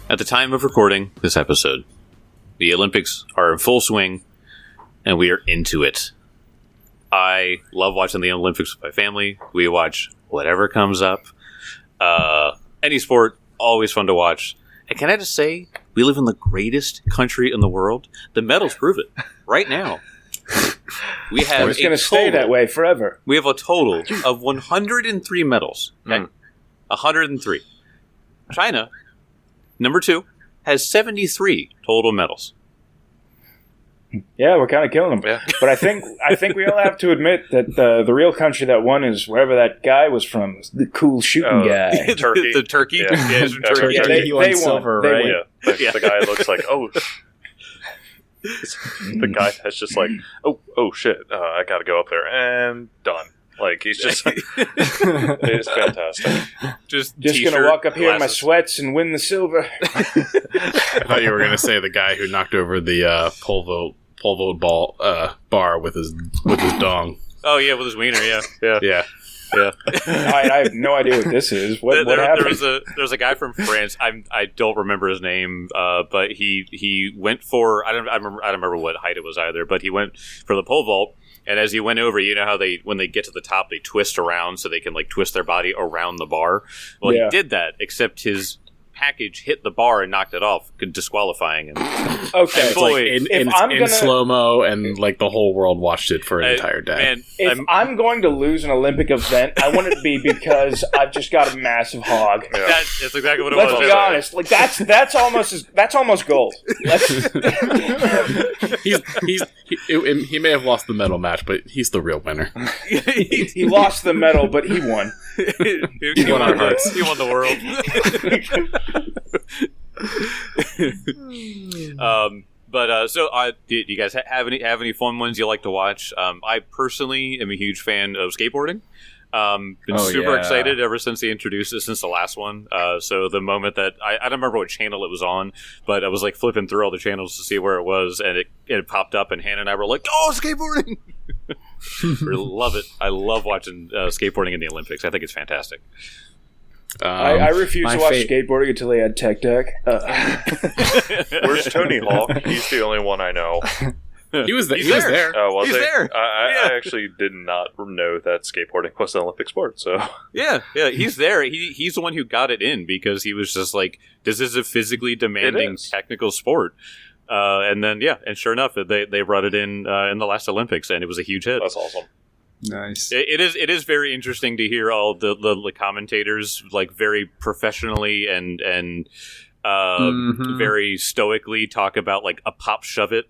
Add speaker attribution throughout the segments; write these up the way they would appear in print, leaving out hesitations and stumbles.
Speaker 1: At the time of recording this episode, the Olympics are in full swing, and we are into it. I love watching the Olympics with my family. We watch whatever comes up. Any sport, always fun to watch. And can I just say, we live in the greatest country in the world. The medals prove it. Right now. We have
Speaker 2: it's going to stay that way forever.
Speaker 1: We have a total of 103 medals. Okay? 103. China, number 2, has 73 total medals.
Speaker 2: Yeah, we're kind of killing them.
Speaker 3: Yeah.
Speaker 2: But I think we all have to admit that the real country that won is wherever that guy was from, the cool shooting guy.
Speaker 3: Turkey.
Speaker 1: The Turkey.
Speaker 3: Yeah.
Speaker 1: Yeah, it's from Turkey.
Speaker 2: Yeah,
Speaker 4: They won
Speaker 2: won
Speaker 4: silver,
Speaker 2: They
Speaker 4: right?
Speaker 2: won.
Speaker 3: Yeah. The guy looks like, the guy that's just like, oh shit, I gotta go up there, and done. Like, he's just, it's fantastic.
Speaker 1: Just
Speaker 2: Just gonna walk up here in my sweats and win the silver.
Speaker 4: I thought you were going to say the guy who knocked over the pole vote bar with his dong.
Speaker 1: Oh, yeah, with his wiener, yeah.
Speaker 4: Yeah.
Speaker 2: I have no idea what this is. What happened?
Speaker 1: There's a guy from France. I don't remember his name, but he went for I don't remember what height it was either. But he went for the pole vault, and as he went over, you know how when they get to the top, they twist around so they can like twist their body around the bar. Well,
Speaker 2: Yeah.
Speaker 1: he did that, except his package hit the bar and knocked it off, disqualifying him.
Speaker 2: Okay.
Speaker 1: And boy,
Speaker 4: In slow-mo, and like the whole world watched it for an entire day.
Speaker 1: Man,
Speaker 2: If I'm going to lose an Olympic event, I want it to be because I've just got a massive hog.
Speaker 3: Yeah.
Speaker 1: that's exactly what it
Speaker 2: Let's
Speaker 1: was.
Speaker 2: be honest. Like that's almost gold.
Speaker 4: He may have lost the medal match, but he's the real winner.
Speaker 2: He lost the medal, but he won.
Speaker 1: he
Speaker 4: won our hearts.
Speaker 1: He won the world. Do you guys have any fun ones you like to watch? I personally am a huge fan of skateboarding. Been super excited ever since they introduced it, since the last one. So the moment that I don't remember what channel it was on, but I was like flipping through all the channels to see where it was, and it popped up, and Hannah and I were like, "Oh, skateboarding!" Really love it. I love watching skateboarding in the Olympics. I think it's fantastic.
Speaker 2: I refuse to watch skateboarding until they had Tech Deck.
Speaker 3: Where's Tony Hawk? He's the only one I know.
Speaker 4: He was there.
Speaker 1: He's there.
Speaker 3: Was
Speaker 1: He's
Speaker 3: he?
Speaker 1: there.
Speaker 3: I actually did not know that skateboarding was an Olympic sport. So
Speaker 1: Yeah, he's there. He's the one who got it in because he was just like, this is a physically demanding technical sport. And then, and sure enough, they brought it in the last Olympics, and it was a huge hit.
Speaker 3: that's awesome.
Speaker 4: Nice.
Speaker 1: It is very interesting to hear all the commentators like very professionally and very stoically talk about like a pop shove it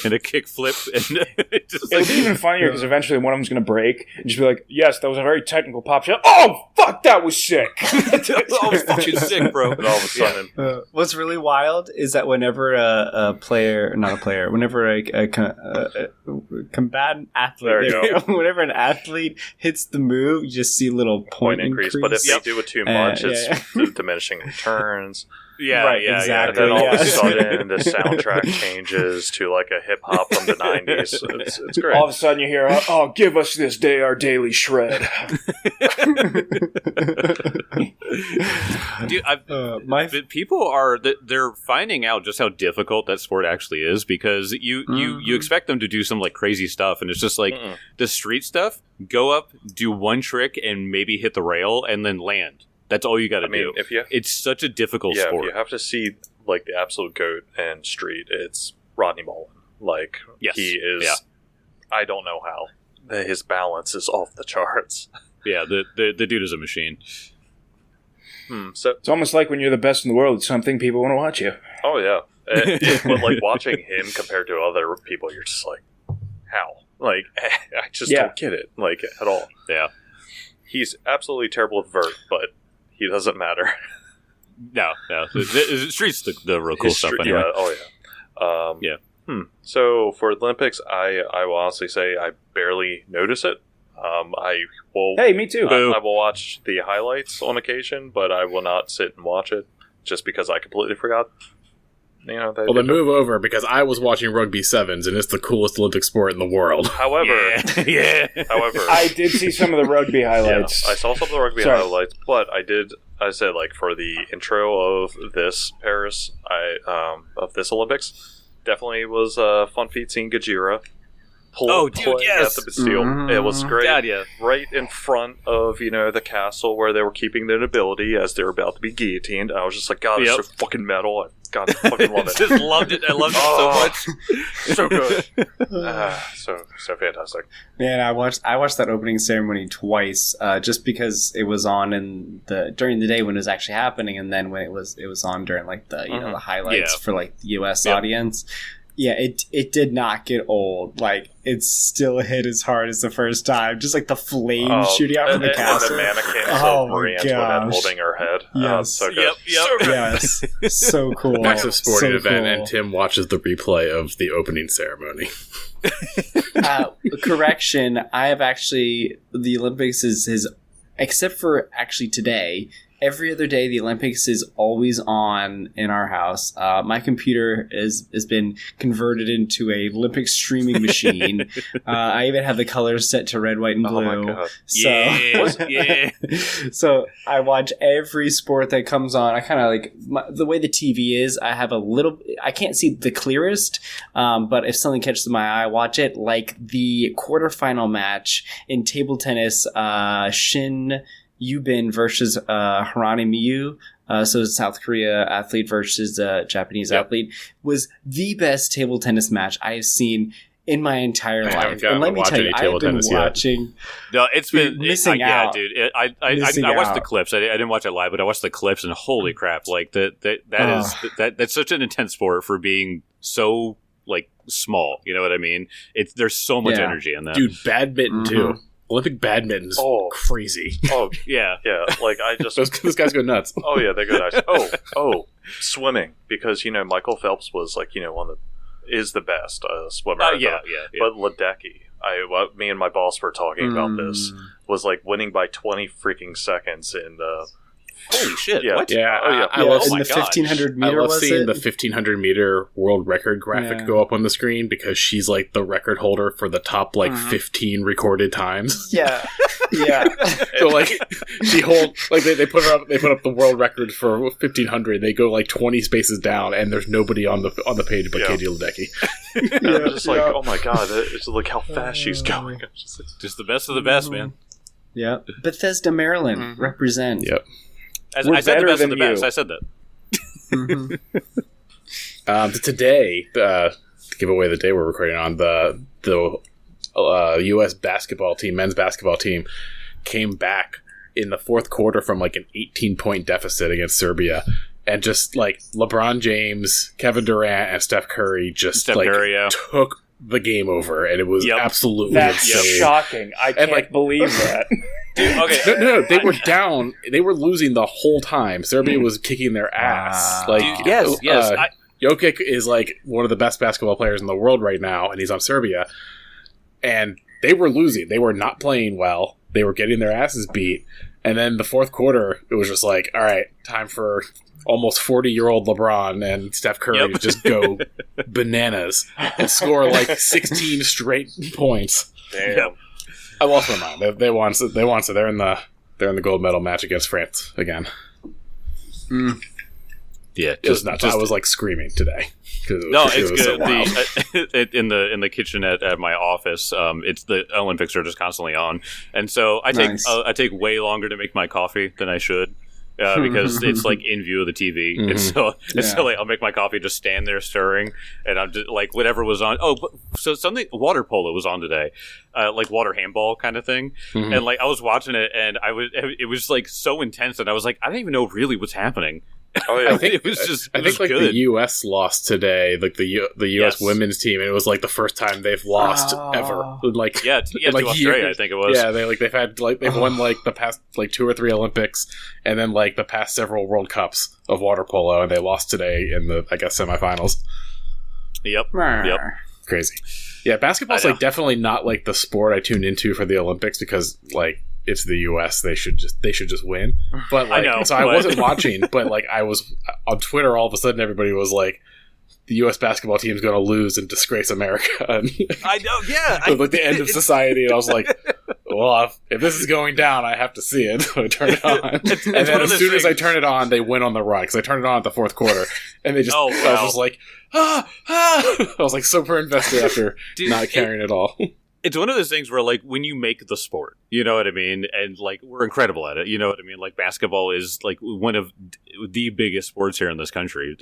Speaker 1: and a kick flip, and
Speaker 2: It'll be even funnier because eventually one of them's going to break and just be like, "Yes, that was a very technical pop shot." Oh, fuck, that was sick.
Speaker 1: that was fucking sick, bro.
Speaker 3: And all of a sudden,
Speaker 5: What's really wild is that whenever whenever a combatant athlete,
Speaker 3: There you
Speaker 5: whenever an athlete hits the move, you just see a little point increase.
Speaker 3: But if they do it too much, it's diminishing returns.
Speaker 5: Right,
Speaker 3: And
Speaker 5: exactly.
Speaker 3: then all of a sudden, the soundtrack changes to like a hip hop from the 90s. It's great.
Speaker 2: All of a sudden you hear, "Oh, give us this day our daily shred."
Speaker 1: Dude, people are they're finding out just how difficult that sport actually is, because you expect them to do some like crazy stuff, and it's just like the street stuff. Go up, do one trick, and maybe hit the rail, and then land. That's all you got to do. It's such a difficult sport.
Speaker 3: If you have to see like the absolute GOAT and street, it's Rodney Mullen. Like, he is. Yeah. I don't know how his balance is off the charts.
Speaker 1: Yeah, the dude is a machine.
Speaker 3: So
Speaker 2: It's almost like when you're the best in the world, it's something people want to watch you.
Speaker 3: Oh yeah, but like watching him compared to other people, you're just like, how? Like, I just don't get it, like, at all.
Speaker 1: Yeah,
Speaker 3: he's absolutely terrible with vert, but he doesn't matter.
Speaker 1: No. The street's the real cool stuff anyway.
Speaker 3: So for Olympics, I will honestly say I barely notice it. I will.
Speaker 2: Hey, me too.
Speaker 3: I will watch the highlights on occasion, but I will not sit and watch it just because I completely forgot. Well,
Speaker 4: then move over, because I was watching rugby sevens, and it's the coolest Olympic sport in the world.
Speaker 3: However,
Speaker 2: I did see some of the rugby highlights.
Speaker 3: I saw some of the rugby highlights, but I did I said, like, for the intro of this Paris, of this Olympics, definitely was a fun feat seeing Gajira.
Speaker 1: Dude, yes!
Speaker 3: At the Bastille.
Speaker 5: Mm-hmm.
Speaker 3: It was great.
Speaker 1: God, yeah.
Speaker 3: Right in front of, the castle where they were keeping their nobility as they were about to be guillotined. I was just like, God, it's so fucking metal. I fucking love it.
Speaker 1: Just loved it. I loved it so much.
Speaker 3: So good. So fantastic.
Speaker 5: Man, I watched that opening ceremony twice, just because it was on during the day when it was actually happening, and then when it was on during like the the highlights for like the U.S. audience. Yeah, it did not get old. Like, it still hit as hard as the first time. Just like the flames shooting out from the castle.
Speaker 3: And the mannequin Marie Antoinette holding her head.
Speaker 5: Yes.
Speaker 3: So good.
Speaker 1: Yep.
Speaker 3: So good.
Speaker 5: Yes. So cool.
Speaker 4: Massive sporting event,
Speaker 5: cool.
Speaker 4: and Tim watches the replay of the opening ceremony.
Speaker 5: Correction, I have actually... The Olympics is except for actually today... Every other day, the Olympics is always on in our house. My computer has been converted into a Olympic streaming machine. I even have the colors set to red, white, and blue.
Speaker 3: Oh my God.
Speaker 5: So,
Speaker 1: Yeah.
Speaker 5: so I watch every sport that comes on. I kind of like the way the TV is. I have I can't see the clearest, but if something catches my eye, I watch it. Like the quarterfinal match in table tennis, Shin Yubin versus Harani Miyu, so South Korea athlete versus Japanese athlete, was the best table tennis match I have seen in my entire life. And let me tell you, I've been watching.
Speaker 1: No, it's been
Speaker 5: missing out.
Speaker 1: Yeah, dude. I watched the clips. I didn't watch it live, but I watched the clips, and holy crap! Like that's such an intense sport for being so like small. You know what I mean? There's so much energy in that,
Speaker 4: dude. Badminton too. Olympic badminton's crazy.
Speaker 3: Oh,
Speaker 1: yeah.
Speaker 3: Like, I just...
Speaker 4: Those guys go nuts.
Speaker 3: Oh, yeah, they go nuts. Swimming. Because, Michael Phelps was, like, is the best swimmer.
Speaker 1: Yeah.
Speaker 3: But Ledecky, me and my boss were talking about this, was, like, winning by 20 freaking seconds in the...
Speaker 1: Holy shit!
Speaker 4: Yeah,
Speaker 1: what?
Speaker 4: Yeah,
Speaker 5: I love in the 1500 meter.
Speaker 4: I love seeing the 1500 meter world record graphic go up on the screen because she's like the record holder for the top 15 recorded times.
Speaker 5: Yeah.
Speaker 4: So like she they put her up. They put up the world record for 1500. They go like 20 spaces down, and there's nobody on the page but Katie Ledecky.
Speaker 3: I'm just like, oh my god! Look how fast she's going.
Speaker 1: Just the best of the best, man.
Speaker 5: Yeah, Bethesda, Maryland, represent.
Speaker 4: Yep.
Speaker 1: I said the best of the best. I said that.
Speaker 4: Today, to give away the day we're recording on, the U.S. basketball team, men's basketball team, came back in the fourth quarter from like an 18-point deficit against Serbia. And just like LeBron James, Kevin Durant, and Steph Curry took the game over, and it was absolutely insane.
Speaker 2: Shocking. I can't believe that.
Speaker 1: Dude, okay.
Speaker 4: No, they were down. They were losing the whole time. Serbia was kicking their ass.
Speaker 1: Yes.
Speaker 4: Jokic is like one of the best basketball players in the world right now, and he's on Serbia. And they were losing. They were not playing well. They were getting their asses beat. And then the fourth quarter, it was just like, all right, time for almost 40-year-old LeBron and Steph Curry to just go bananas and score like 16 straight points.
Speaker 3: Damn.
Speaker 1: Yep.
Speaker 4: I lost my mind. They won. So they're in the gold medal match against France again.
Speaker 1: Yeah,
Speaker 4: just nuts. I was like screaming today.
Speaker 1: It's
Speaker 4: good.
Speaker 1: So in the kitchen at my office, it's the Olympics are just constantly on, and so I take way longer to make my coffee than I should. Because it's like in view of the TV, and so like I'll make my coffee, just stand there stirring, and I'm just like whatever was on. So something water polo was on today, like water handball kind of thing, and like I was watching it, and it was like so intense, and I was like, I don't even know really what's happening.
Speaker 3: Oh yeah,
Speaker 4: I think the U.S. lost today, like the U.S. women's team, and it was like the first time they've lost ever. Like
Speaker 1: to Australia, I think it was.
Speaker 4: Yeah, they've won like the past like 2 or 3 Olympics, and then like the past several World Cups of water polo, and they lost today in the semifinals.
Speaker 1: Yep.
Speaker 4: Crazy. Yeah, basketball's like definitely not like the sport I tuned into for the Olympics because like. It's the U.S. They should just win. But like, I wasn't watching. But like, I was on Twitter. All of a sudden, everybody was like, "The U.S. basketball team is going to lose and disgrace America." And
Speaker 1: I know. Yeah,
Speaker 4: it was like the end of society. And I was like, well, if this is going down, I have to see it. So I turn it on. And then as soon as I turn it on, they win on the run. Because I turned it on at the fourth quarter. And they just, I was just like, I was like super invested after not caring at all.
Speaker 1: It's one of those things where, like, when you make the sport, you know what I mean? And, like, we're incredible at it, you know what I mean? Like, basketball is, like, one of the biggest sports here in this country.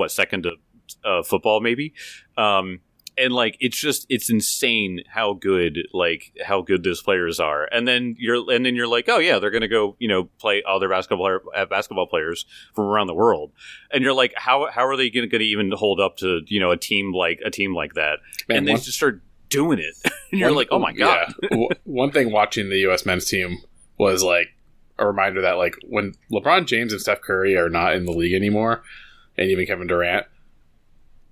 Speaker 1: Second to football, maybe? And, like, it's insane how good those players are. And then you're like, oh, yeah, they're going to go, play other basketball players from around the world. And you're like, how are they going to even hold up to, a team like that? Man, and they just start doing it. And you're like, oh my God.
Speaker 4: Yeah. One thing watching the U.S. men's team was like a reminder that like when LeBron James and Steph Curry are not in the league anymore, and even Kevin Durant,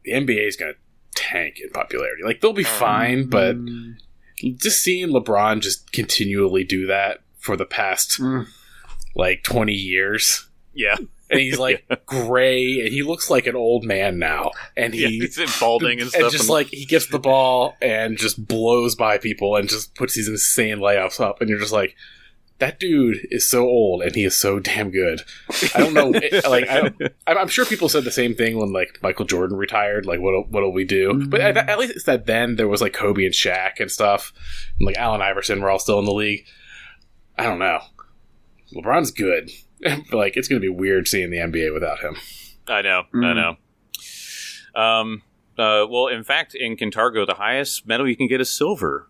Speaker 4: the NBA is going to tank in popularity. Like they'll be fine, but just seeing LeBron just continually do that for the past like 20 years.
Speaker 1: Yeah.
Speaker 4: And he's like gray, and he looks like an old man now. And
Speaker 1: he's balding and stuff.
Speaker 4: And just like he gets the ball and just blows by people and just puts these insane layups up. And you're just like, that dude is so old and he is so damn good. I don't know. I'm sure people said the same thing when like Michael Jordan retired. Like, what'll we do? But at least it's that then there was like Kobe and Shaq and stuff. And like Allen Iverson were all still in the league. I don't know. LeBron's good. Like, it's going to be weird seeing the NBA without him.
Speaker 1: I know. Well, in fact, in Kintargo, the highest medal you can get is silver.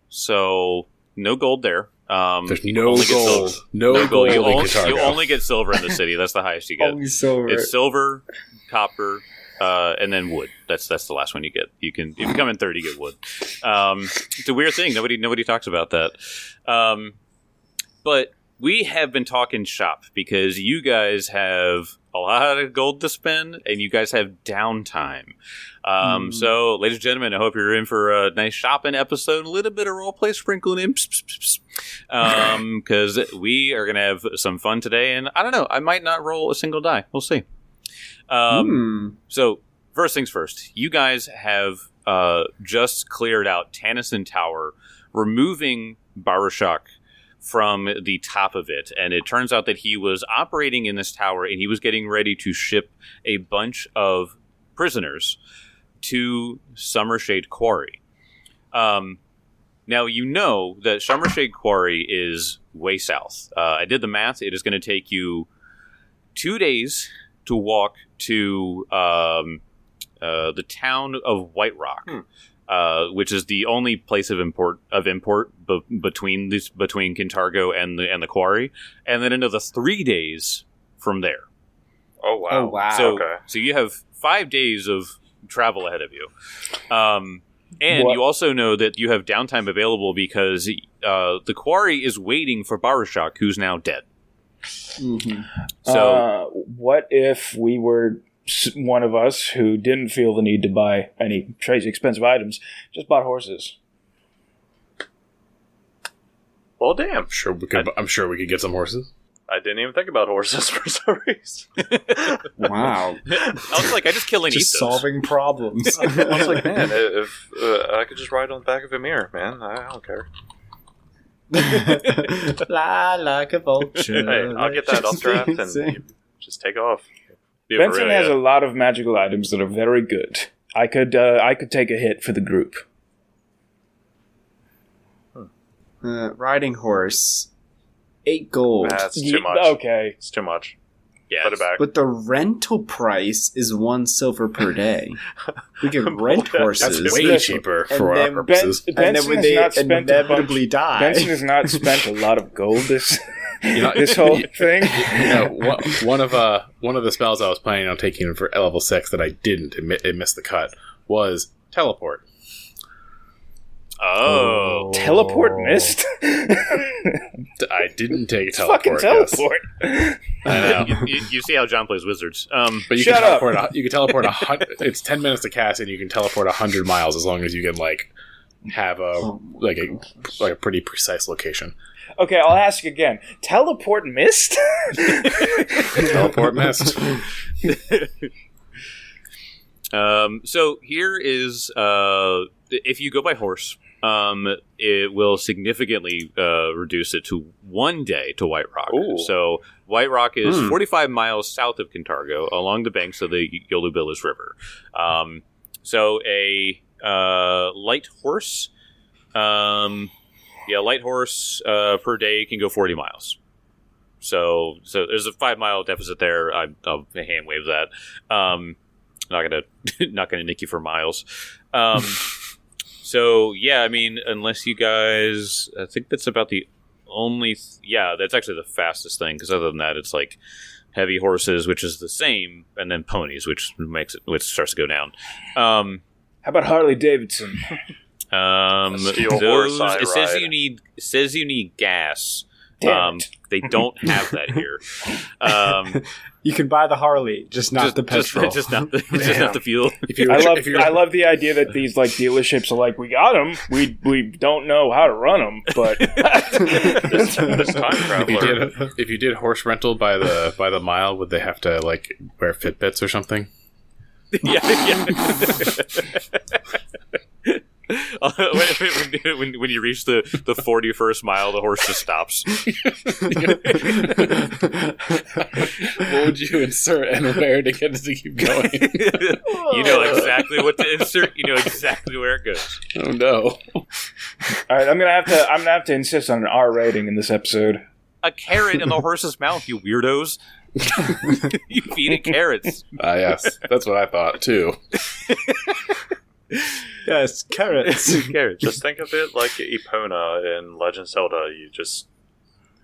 Speaker 1: So, no gold there.
Speaker 4: There's no gold. No gold.
Speaker 1: You only get silver in the city. That's the highest you get.
Speaker 5: Only silver.
Speaker 1: It's silver, copper, and then wood. That's the last one you get. If you come in third, you get wood. It's a weird thing. Nobody talks about that. But we have been talking shop because you guys have a lot of gold to spend and you guys have downtime. So, ladies and gentlemen, I hope you're in for a nice shopping episode, a little bit of roleplay sprinkled in, because we are going to have some fun today. And I don't know, I might not roll a single die. We'll see. So, first things first, you guys have just cleared out Tannison Tower, removing Barushak from the top of it, and it turns out that he was operating in this tower and he was getting ready to ship a bunch of prisoners to Summershade Quarry. Now you know that Summershade Quarry is way south. I did the math. It is going to take you 2 days to walk to the town of White Rock. Which is the only place of import between Kintargo and the quarry, and then another 3 days from there.
Speaker 3: Oh wow!
Speaker 1: So you have 5 days of travel ahead of you, and you also know that you have downtime available because the quarry is waiting for Barushak, who's now dead.
Speaker 2: Mm-hmm. So, what if we were one of us who didn't feel the need to buy any crazy expensive items, just bought horses?
Speaker 3: Well, damn.
Speaker 4: I'm sure we could get some horses.
Speaker 3: I didn't even think about horses for some reason.
Speaker 5: Wow.
Speaker 1: I was like, I just kill and eat those.
Speaker 5: Solving problems.
Speaker 3: I was like, man, if I could just ride on the back of a mirror, man, I don't care.
Speaker 5: Fly like a vulture.
Speaker 3: Hey, I'll get that up draft and just take off.
Speaker 2: Benson has a lot of magical items that are very good. I could take a hit for the group.
Speaker 5: Riding horse, 8 gold.
Speaker 3: That's too much.
Speaker 2: Okay,
Speaker 3: it's too much.
Speaker 1: Yeah,
Speaker 3: put it back.
Speaker 5: But the rental price is 1 silver per day. We can rent horses.
Speaker 4: That's way cheaper for our purposes.
Speaker 2: Benson has not spent
Speaker 5: inevitably die.
Speaker 2: Benson has not spent a lot of gold this whole thing.
Speaker 4: One of the spells I was planning on taking for level 6 that I didn't, it missed the cut, was teleport.
Speaker 1: Oh.
Speaker 2: Teleport missed?
Speaker 4: I didn't take
Speaker 2: it's
Speaker 4: teleport.
Speaker 2: Fucking teleport.
Speaker 4: I know.
Speaker 1: You see how John plays Wizards.
Speaker 4: But you can teleport. You can teleport 100. It's 10 minutes to cast, and you can teleport 100 miles as long as you can have a pretty precise location.
Speaker 2: Okay, I'll ask again. Teleport missed?
Speaker 4: Teleport missed.
Speaker 1: So here is if you go by horse, it will significantly reduce it to 1 day to White Rock.
Speaker 3: Ooh.
Speaker 1: So White Rock is 45 miles south of Kintargo, along the banks of the Yolubilis River. So a light horse, light horse per day can go 40 miles. So there's a 5-mile deficit there. I'll hand wave that. Not gonna nick you for miles. So yeah, I mean, unless you guys, I think that's about the only. That's actually the fastest thing, because other than that, it's like heavy horses, which is the same, and then ponies, which starts to go down.
Speaker 2: How about Harley Davidson?
Speaker 1: It says you need gas. They don't have that here.
Speaker 5: You can buy the Harley, just not the petrol.
Speaker 1: Just not the fuel.
Speaker 2: I love the idea that these like dealerships are like, we got them. We don't know how to run them, but
Speaker 3: this time traveler.
Speaker 4: If you did horse rental by the mile, would they have to like wear Fitbits or something?
Speaker 1: Yeah. When you reach the 41st mile, the horse just stops.
Speaker 4: What would you insert and where to get it to keep going?
Speaker 1: You know exactly what to insert. You know exactly where it goes.
Speaker 4: Oh no!
Speaker 2: All right, I'm gonna have to insist on an R rating in this episode.
Speaker 1: A carrot in the horse's mouth, you weirdos! You feed it carrots.
Speaker 4: Yes, that's what I thought too.
Speaker 5: Yes, carrots.
Speaker 1: Carrots.
Speaker 3: Just think of it like Epona in Legend of Zelda. You just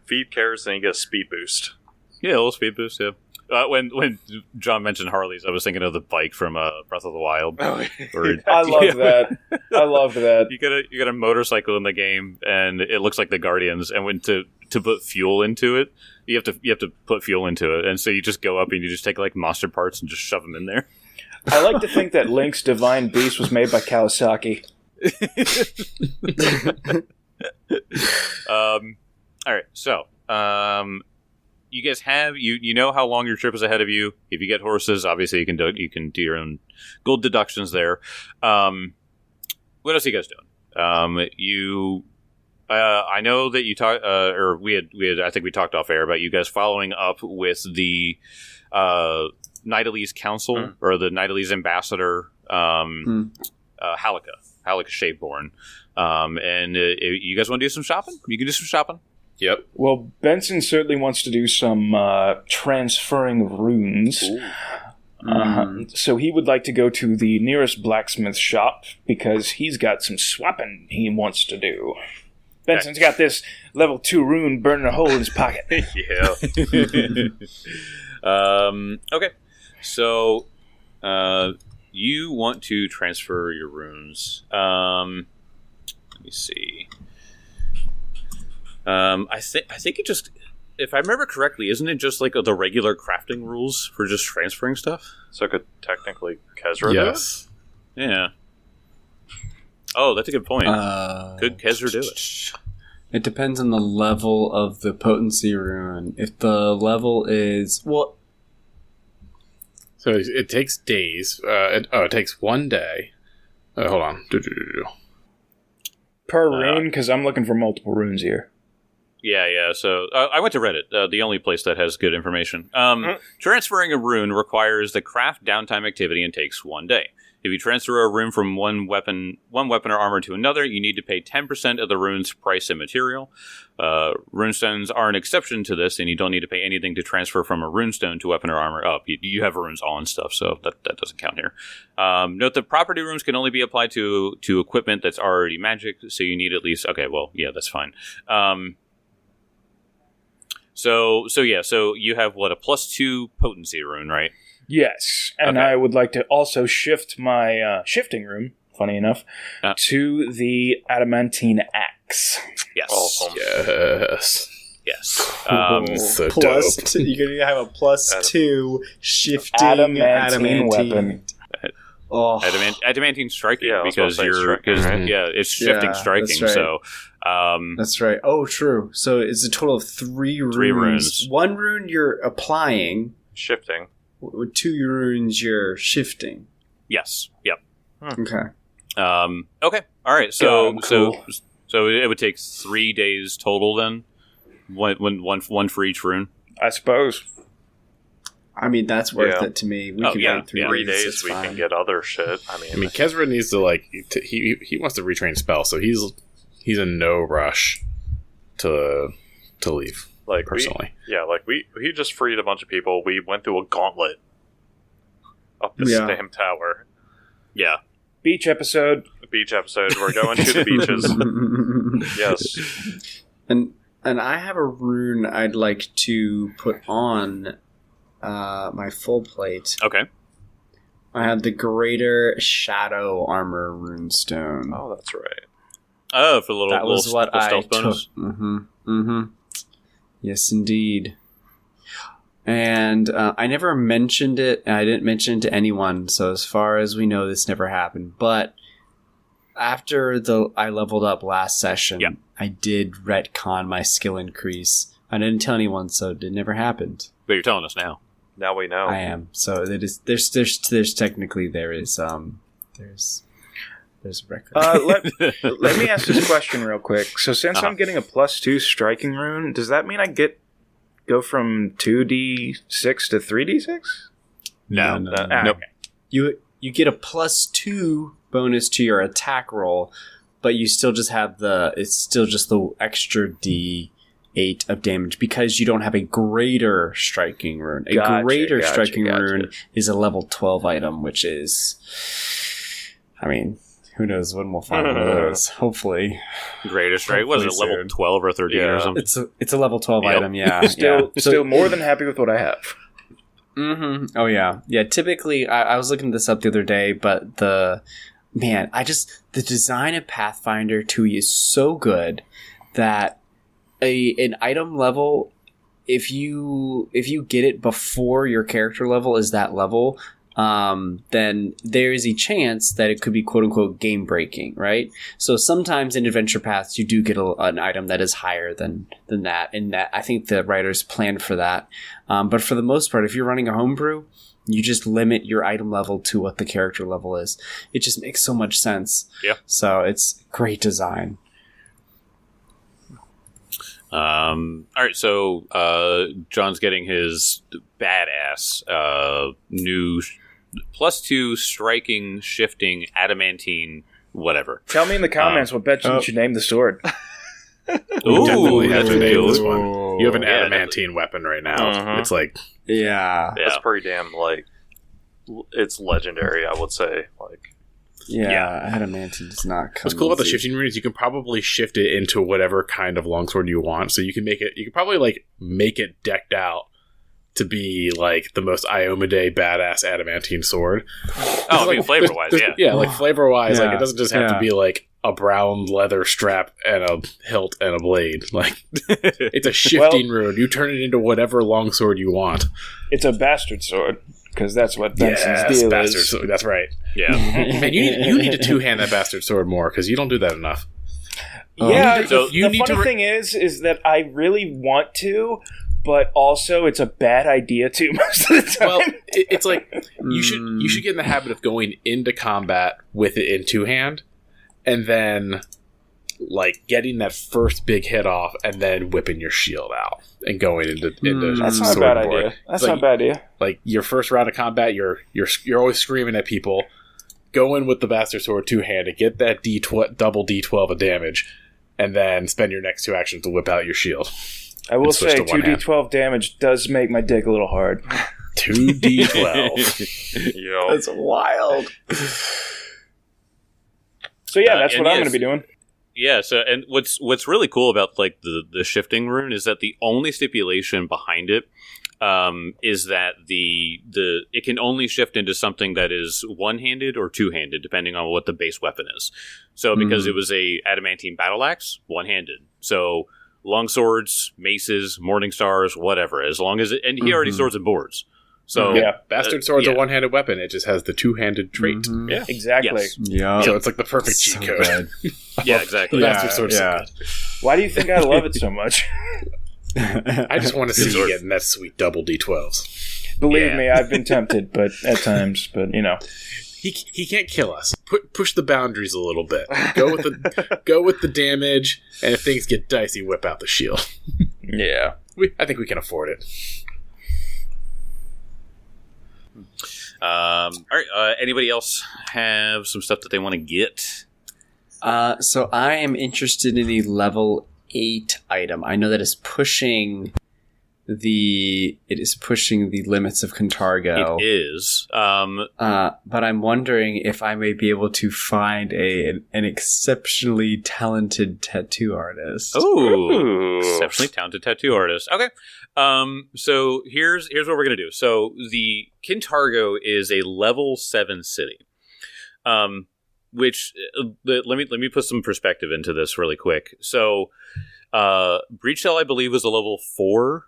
Speaker 3: feed carrots and you get a speed boost.
Speaker 1: Yeah, a little speed boost, yeah. When John mentioned Harleys, I was thinking of the bike from Breath of the Wild.
Speaker 2: I love that. I love that.
Speaker 1: You get a motorcycle in the game, and it looks like the Guardians. And when to put fuel into it, you have to put fuel into it, and so you just go up and you just take like monster parts and just shove them in there.
Speaker 2: I like to think that Link's Divine Beast was made by Kawasaki.
Speaker 1: All right, so you guys have you know how long your trip is ahead of you. If you get horses, obviously you can do your own gold deductions there. What else are you guys doing? I know that you talked, or we had. I think we talked off air about you guys following up with the Nidalee Council or the Nidalee Ambassador, Halika Shapeborn, and you guys want to do some shopping? You can do some shopping.
Speaker 4: Yep.
Speaker 2: Well, Benson certainly wants to do some transferring runes. So he would like to go to the nearest blacksmith shop because he's got some swapping he wants to do. Benson's got this level 2 rune burning a hole in his pocket.
Speaker 3: Yeah.
Speaker 1: Okay. So, you want to transfer your runes. Let me see. I think it just, if I remember correctly, isn't it just like the regular crafting rules for just transferring stuff?
Speaker 3: So could technically Kezra do it?
Speaker 1: Yeah. Oh, that's a good point. Could Kezra do it?
Speaker 5: It depends on the level of the potency rune. If the level is... Well...
Speaker 4: So it takes days. It takes 1 day. Hold on.
Speaker 2: Per rune? Because I'm looking for multiple runes here.
Speaker 1: Yeah. So I went to Reddit, the only place that has good information. Transferring a rune requires the craft downtime activity and takes 1 day. If you transfer a rune from one weapon or armor to another, you need to pay 10% of the rune's price and material. Runestones are an exception to this, and you don't need to pay anything to transfer from a runestone to weapon or armor up. You have runes on stuff, so that doesn't count here. Note that property runes can only be applied to equipment that's already magic, so you need at least... Okay, well, yeah, that's fine. So you have, what, a +2 potency rune, right?
Speaker 2: Yes, and okay. I would like to also shift my shifting rune, funny enough, to the adamantine axe.
Speaker 1: Yes.
Speaker 3: Awesome.
Speaker 1: Yes.
Speaker 4: So
Speaker 5: plus
Speaker 4: dope.
Speaker 5: Two, you're going to have a +2 shifting adamantine
Speaker 2: weapon.
Speaker 1: Adamantine striking,
Speaker 3: yeah,
Speaker 1: because it's shifting striking.
Speaker 5: That's right.
Speaker 1: So
Speaker 5: that's right. Oh, true. So it's a total of 3 runes.
Speaker 1: 3 runes.
Speaker 5: 1 rune you're applying.
Speaker 3: Shifting.
Speaker 5: With 2 runes you're shifting.
Speaker 1: Yes. Yep.
Speaker 5: Okay.
Speaker 1: Okay. All right. So
Speaker 2: Cool.
Speaker 1: so it would take 3 days total then. One for each rune.
Speaker 2: I suppose.
Speaker 5: I mean, that's worth
Speaker 3: Yeah.
Speaker 5: it to me. We
Speaker 1: Oh,
Speaker 5: can
Speaker 1: yeah,
Speaker 5: wait 3
Speaker 1: yeah.
Speaker 3: 3
Speaker 5: days.
Speaker 3: days
Speaker 5: It's
Speaker 3: we
Speaker 5: fine.
Speaker 3: can get other shit.
Speaker 4: I mean, Kezra needs to he wants to retrain spell, so he's in no rush to leave.
Speaker 3: like
Speaker 4: personally.
Speaker 3: We just freed a bunch of people. We went through a gauntlet up this
Speaker 5: Yeah.
Speaker 3: damn tower.
Speaker 1: Yeah.
Speaker 2: Beach episode.
Speaker 3: Beach episode. We're going to the beaches. Yes.
Speaker 5: And I have a rune I'd like to put on my full plate.
Speaker 1: Okay.
Speaker 5: I have the Greater Shadow Armor runestone.
Speaker 3: Oh, that's right.
Speaker 1: Oh, for the little
Speaker 5: That was
Speaker 1: little,
Speaker 5: what
Speaker 1: little
Speaker 5: I
Speaker 1: stealth
Speaker 5: took.
Speaker 1: bonus.
Speaker 5: Mm-hmm. Yes, indeed. And I never mentioned it, and I didn't mention it to anyone, so as far as we know, this never happened. But after I leveled up last session,
Speaker 1: Yep.
Speaker 5: I did retcon my skill increase. I didn't tell anyone, so it never happened.
Speaker 1: But you're telling us now.
Speaker 3: Now we know.
Speaker 5: I am. So it is. There's technically there's a record.
Speaker 2: Let me ask this question real quick. So since I'm getting a +2 striking rune, does that mean I go from 2d6 to 3d6?
Speaker 1: No.
Speaker 2: Nope.
Speaker 5: You get a +2 bonus to your attack roll, but you still just have it's still just the extra D8 of damage because you don't have a greater striking rune. A greater striking rune is a level 12 item, which is, I mean, who knows when we'll find one of those. Hopefully.
Speaker 1: Greatest, right? What is it,
Speaker 5: Hopefully
Speaker 1: level
Speaker 5: soon.
Speaker 1: 12 or 13 or
Speaker 3: Yeah.
Speaker 1: something?
Speaker 5: It's a level 12
Speaker 1: Yep.
Speaker 5: item, yeah.
Speaker 2: Still more than happy with what I have.
Speaker 5: Mm-hmm. Oh yeah, yeah. Typically, I was looking this up the other day, but the design of Pathfinder 2 is so good that an item level, if you get it before your character level is that level, then there is a chance that it could be quote unquote game breaking, right? So sometimes in adventure paths you do get an item that is higher than that, and that I think the writers planned for that. But for the most part, if you're running a homebrew, you just limit your item level to what the character level is. It just makes so much sense.
Speaker 1: Yeah.
Speaker 5: So it's great design.
Speaker 1: All right, so John's getting his badass new +2 striking, shifting, adamantine, whatever.
Speaker 2: Tell me in the comments what bet you should name the sword.
Speaker 1: Ooh,
Speaker 4: Definitely have
Speaker 1: that's
Speaker 4: to
Speaker 1: a
Speaker 4: name
Speaker 1: good
Speaker 4: this
Speaker 1: one.
Speaker 4: one. You have an
Speaker 1: Yeah,
Speaker 4: adamantine weapon right now.
Speaker 2: Mhm.
Speaker 4: It's like
Speaker 5: Yeah.
Speaker 1: Yeah.
Speaker 3: That's pretty damn, it's legendary, I would say.
Speaker 5: Yeah. Adamantine does not come
Speaker 4: what's cool about the
Speaker 5: easy.
Speaker 4: shifting rune is you can probably shift it into whatever kind of longsword you want. So you can probably make it decked out to be like the most Iomade badass adamantine sword.
Speaker 1: Oh, I mean, flavor-wise, yeah.
Speaker 4: Yeah, like flavor wise,
Speaker 5: Yeah.
Speaker 4: it doesn't just have to
Speaker 5: Yeah.
Speaker 4: be like a brown leather strap and a hilt and a blade. Like it's a shifting rune. You turn it into whatever longsword you want.
Speaker 2: It's a bastard sword, because that's what Benson's deal
Speaker 4: bastard
Speaker 2: is.
Speaker 4: sword. That's right.
Speaker 1: Yeah.
Speaker 4: Man, you need to two-hand that bastard sword more because you don't do that enough.
Speaker 2: Yeah,
Speaker 1: So
Speaker 2: the funny thing is that I really want to, but also it's a bad idea too most of the time.
Speaker 4: Well, it's like you should get in the habit of going into combat with it in two hand, and then like getting that first big hit off, and then whipping your shield out and going into
Speaker 2: That's not a
Speaker 4: sword
Speaker 2: bad
Speaker 4: and board.
Speaker 2: idea. That's
Speaker 4: It's
Speaker 2: not a bad idea.
Speaker 4: Like your first round of combat, you're always screaming at people. Go in with the bastard sword two handed, get that double D12 of damage, and then spend your next two actions to whip out your shield.
Speaker 2: I will
Speaker 4: and switch
Speaker 2: say
Speaker 4: to one hand.
Speaker 2: 2d12 damage does make my dick a little hard.
Speaker 4: 2d12.
Speaker 3: Yo.
Speaker 5: That's wild.
Speaker 2: So yeah, that's
Speaker 1: and
Speaker 2: what I'm
Speaker 1: yes.
Speaker 2: going to be doing.
Speaker 1: Yeah, so and what's really cool about like the shifting rune is that the only stipulation behind it is that the it can only shift into something that is one-handed or two-handed depending on what the base weapon is. So because it was a adamantine battle axe, one-handed. So longswords, maces, morning stars, whatever, as long as it, and he already swords and boards. So
Speaker 2: Yeah.
Speaker 4: Bastard sword's
Speaker 1: yeah.
Speaker 4: a one-handed weapon. It just has the two-handed trait.
Speaker 1: Yeah.
Speaker 2: Exactly.
Speaker 1: Yes.
Speaker 5: Yeah.
Speaker 4: So it's like the perfect cheat code.
Speaker 1: Yeah, exactly.
Speaker 4: Bastard sword's so good.
Speaker 2: Why do you think I love it so much?
Speaker 4: I just want to see you
Speaker 1: sword.
Speaker 4: getting that sweet double D12s.
Speaker 2: Believe
Speaker 1: Yeah.
Speaker 2: me, I've been tempted, but at times, but you know.
Speaker 4: he can't kill us. Push the boundaries a little bit. Go with the damage, and if things get dicey, whip out the shield.
Speaker 2: Yeah.
Speaker 4: I think we can afford it.
Speaker 1: All right. Anybody else have some stuff that they want to get?
Speaker 5: So I am interested in the level 8 item. I know that it's pushing the limits of Cantargo.
Speaker 1: It is.
Speaker 5: But I'm wondering if I may be able to find an exceptionally talented tattoo artist.
Speaker 1: Oh, exceptionally talented tattoo artist. Okay. So here's what we're gonna do. So the Cantargo is a level 7 city. Which let me put some perspective into this really quick. So Breachcell, I believe, was a level 4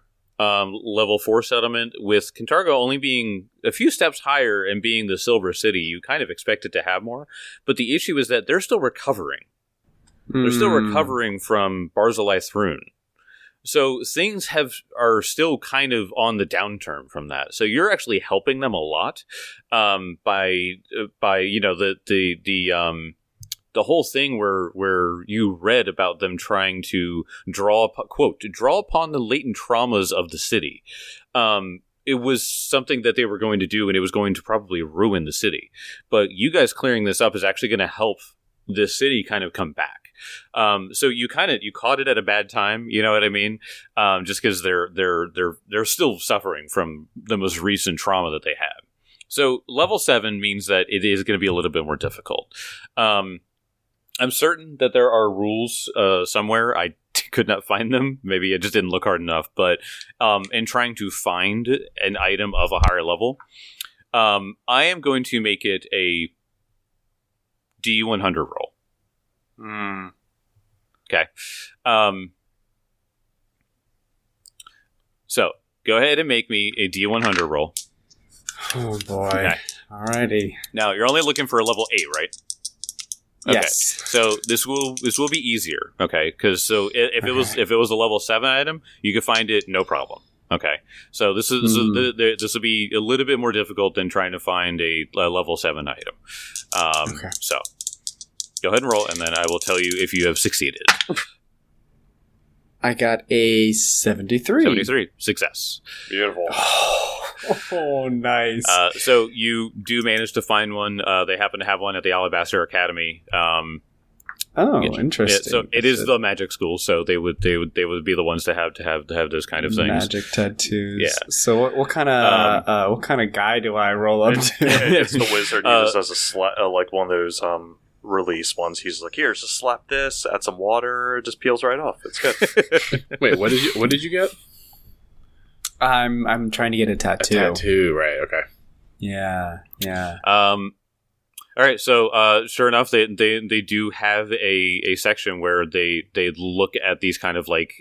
Speaker 1: settlement, with Cantargo only being a few steps higher and being the Silver City. You kind of expect it to have more, but the issue is that they're still recovering. They're still recovering from Barzillai Thrune. So things are still kind of on the downturn from that. So you're actually helping them a lot by the whole thing where you read about them trying to draw upon the latent traumas of the city. It was something that they were going to do, and it was going to probably ruin the city. But you guys clearing this up is actually going to help the city kind of come back. So you caught it at a bad time, you know what I mean? Just because they're still suffering from the most recent trauma that they had. So level 7 means that it is going to be a little bit more difficult. I'm certain that there are rules somewhere. I could not find them. Maybe I just didn't look hard enough. But in trying to find an item of a higher level, I am going to make it a D100 roll. Okay. So go ahead and make me a D100 roll.
Speaker 5: Oh boy.
Speaker 1: Okay.
Speaker 5: Alrighty.
Speaker 1: Now you're only looking for a level 8, right? Okay.
Speaker 5: Yes.
Speaker 1: So this will be easier. Okay. Because if it was a level 7 item, you could find it no problem. Okay. So this will be a little bit more difficult than trying to find a level 7 item.
Speaker 5: Okay.
Speaker 1: So go ahead and roll, and then I will tell you if you have succeeded.
Speaker 5: I got a 73.
Speaker 1: 73. Success.
Speaker 3: Beautiful.
Speaker 5: Oh, nice.
Speaker 1: So you do manage to find one. They happen to have one at the Alabaster Academy.
Speaker 5: Interesting.
Speaker 1: So it is the magic school, so they would be the ones to have those kind of things.
Speaker 5: Magic tattoos.
Speaker 1: Yeah.
Speaker 5: So what kind of guy do I roll up to?
Speaker 3: It's the wizard. He just has like one of those release ones. He's like, here, just slap this, add some water, it just peels right off. It's good.
Speaker 4: Wait, what did you get?
Speaker 5: I'm trying to get a tattoo.
Speaker 4: A tattoo, right? Okay.
Speaker 5: Yeah.
Speaker 1: All right. So, sure enough, they do have a section where they look at these kind of like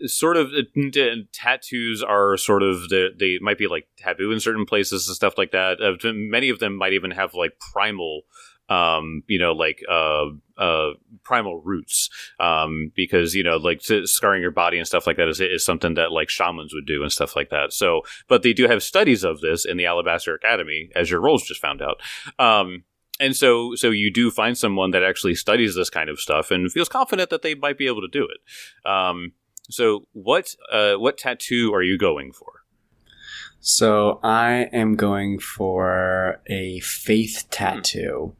Speaker 1: sort of tattoos are sort of they might be like taboo in certain places and stuff like that. Many of them might even have like primal. Primal roots, because like scarring your body and stuff like that is something that like shamans would do and stuff like that. So, but they do have studies of this in the Alabaster Academy, as your rolls just found out. And so you do find someone that actually studies this kind of stuff and feels confident that they might be able to do it. So what tattoo are you going for?
Speaker 5: So I am going for a faith tattoo.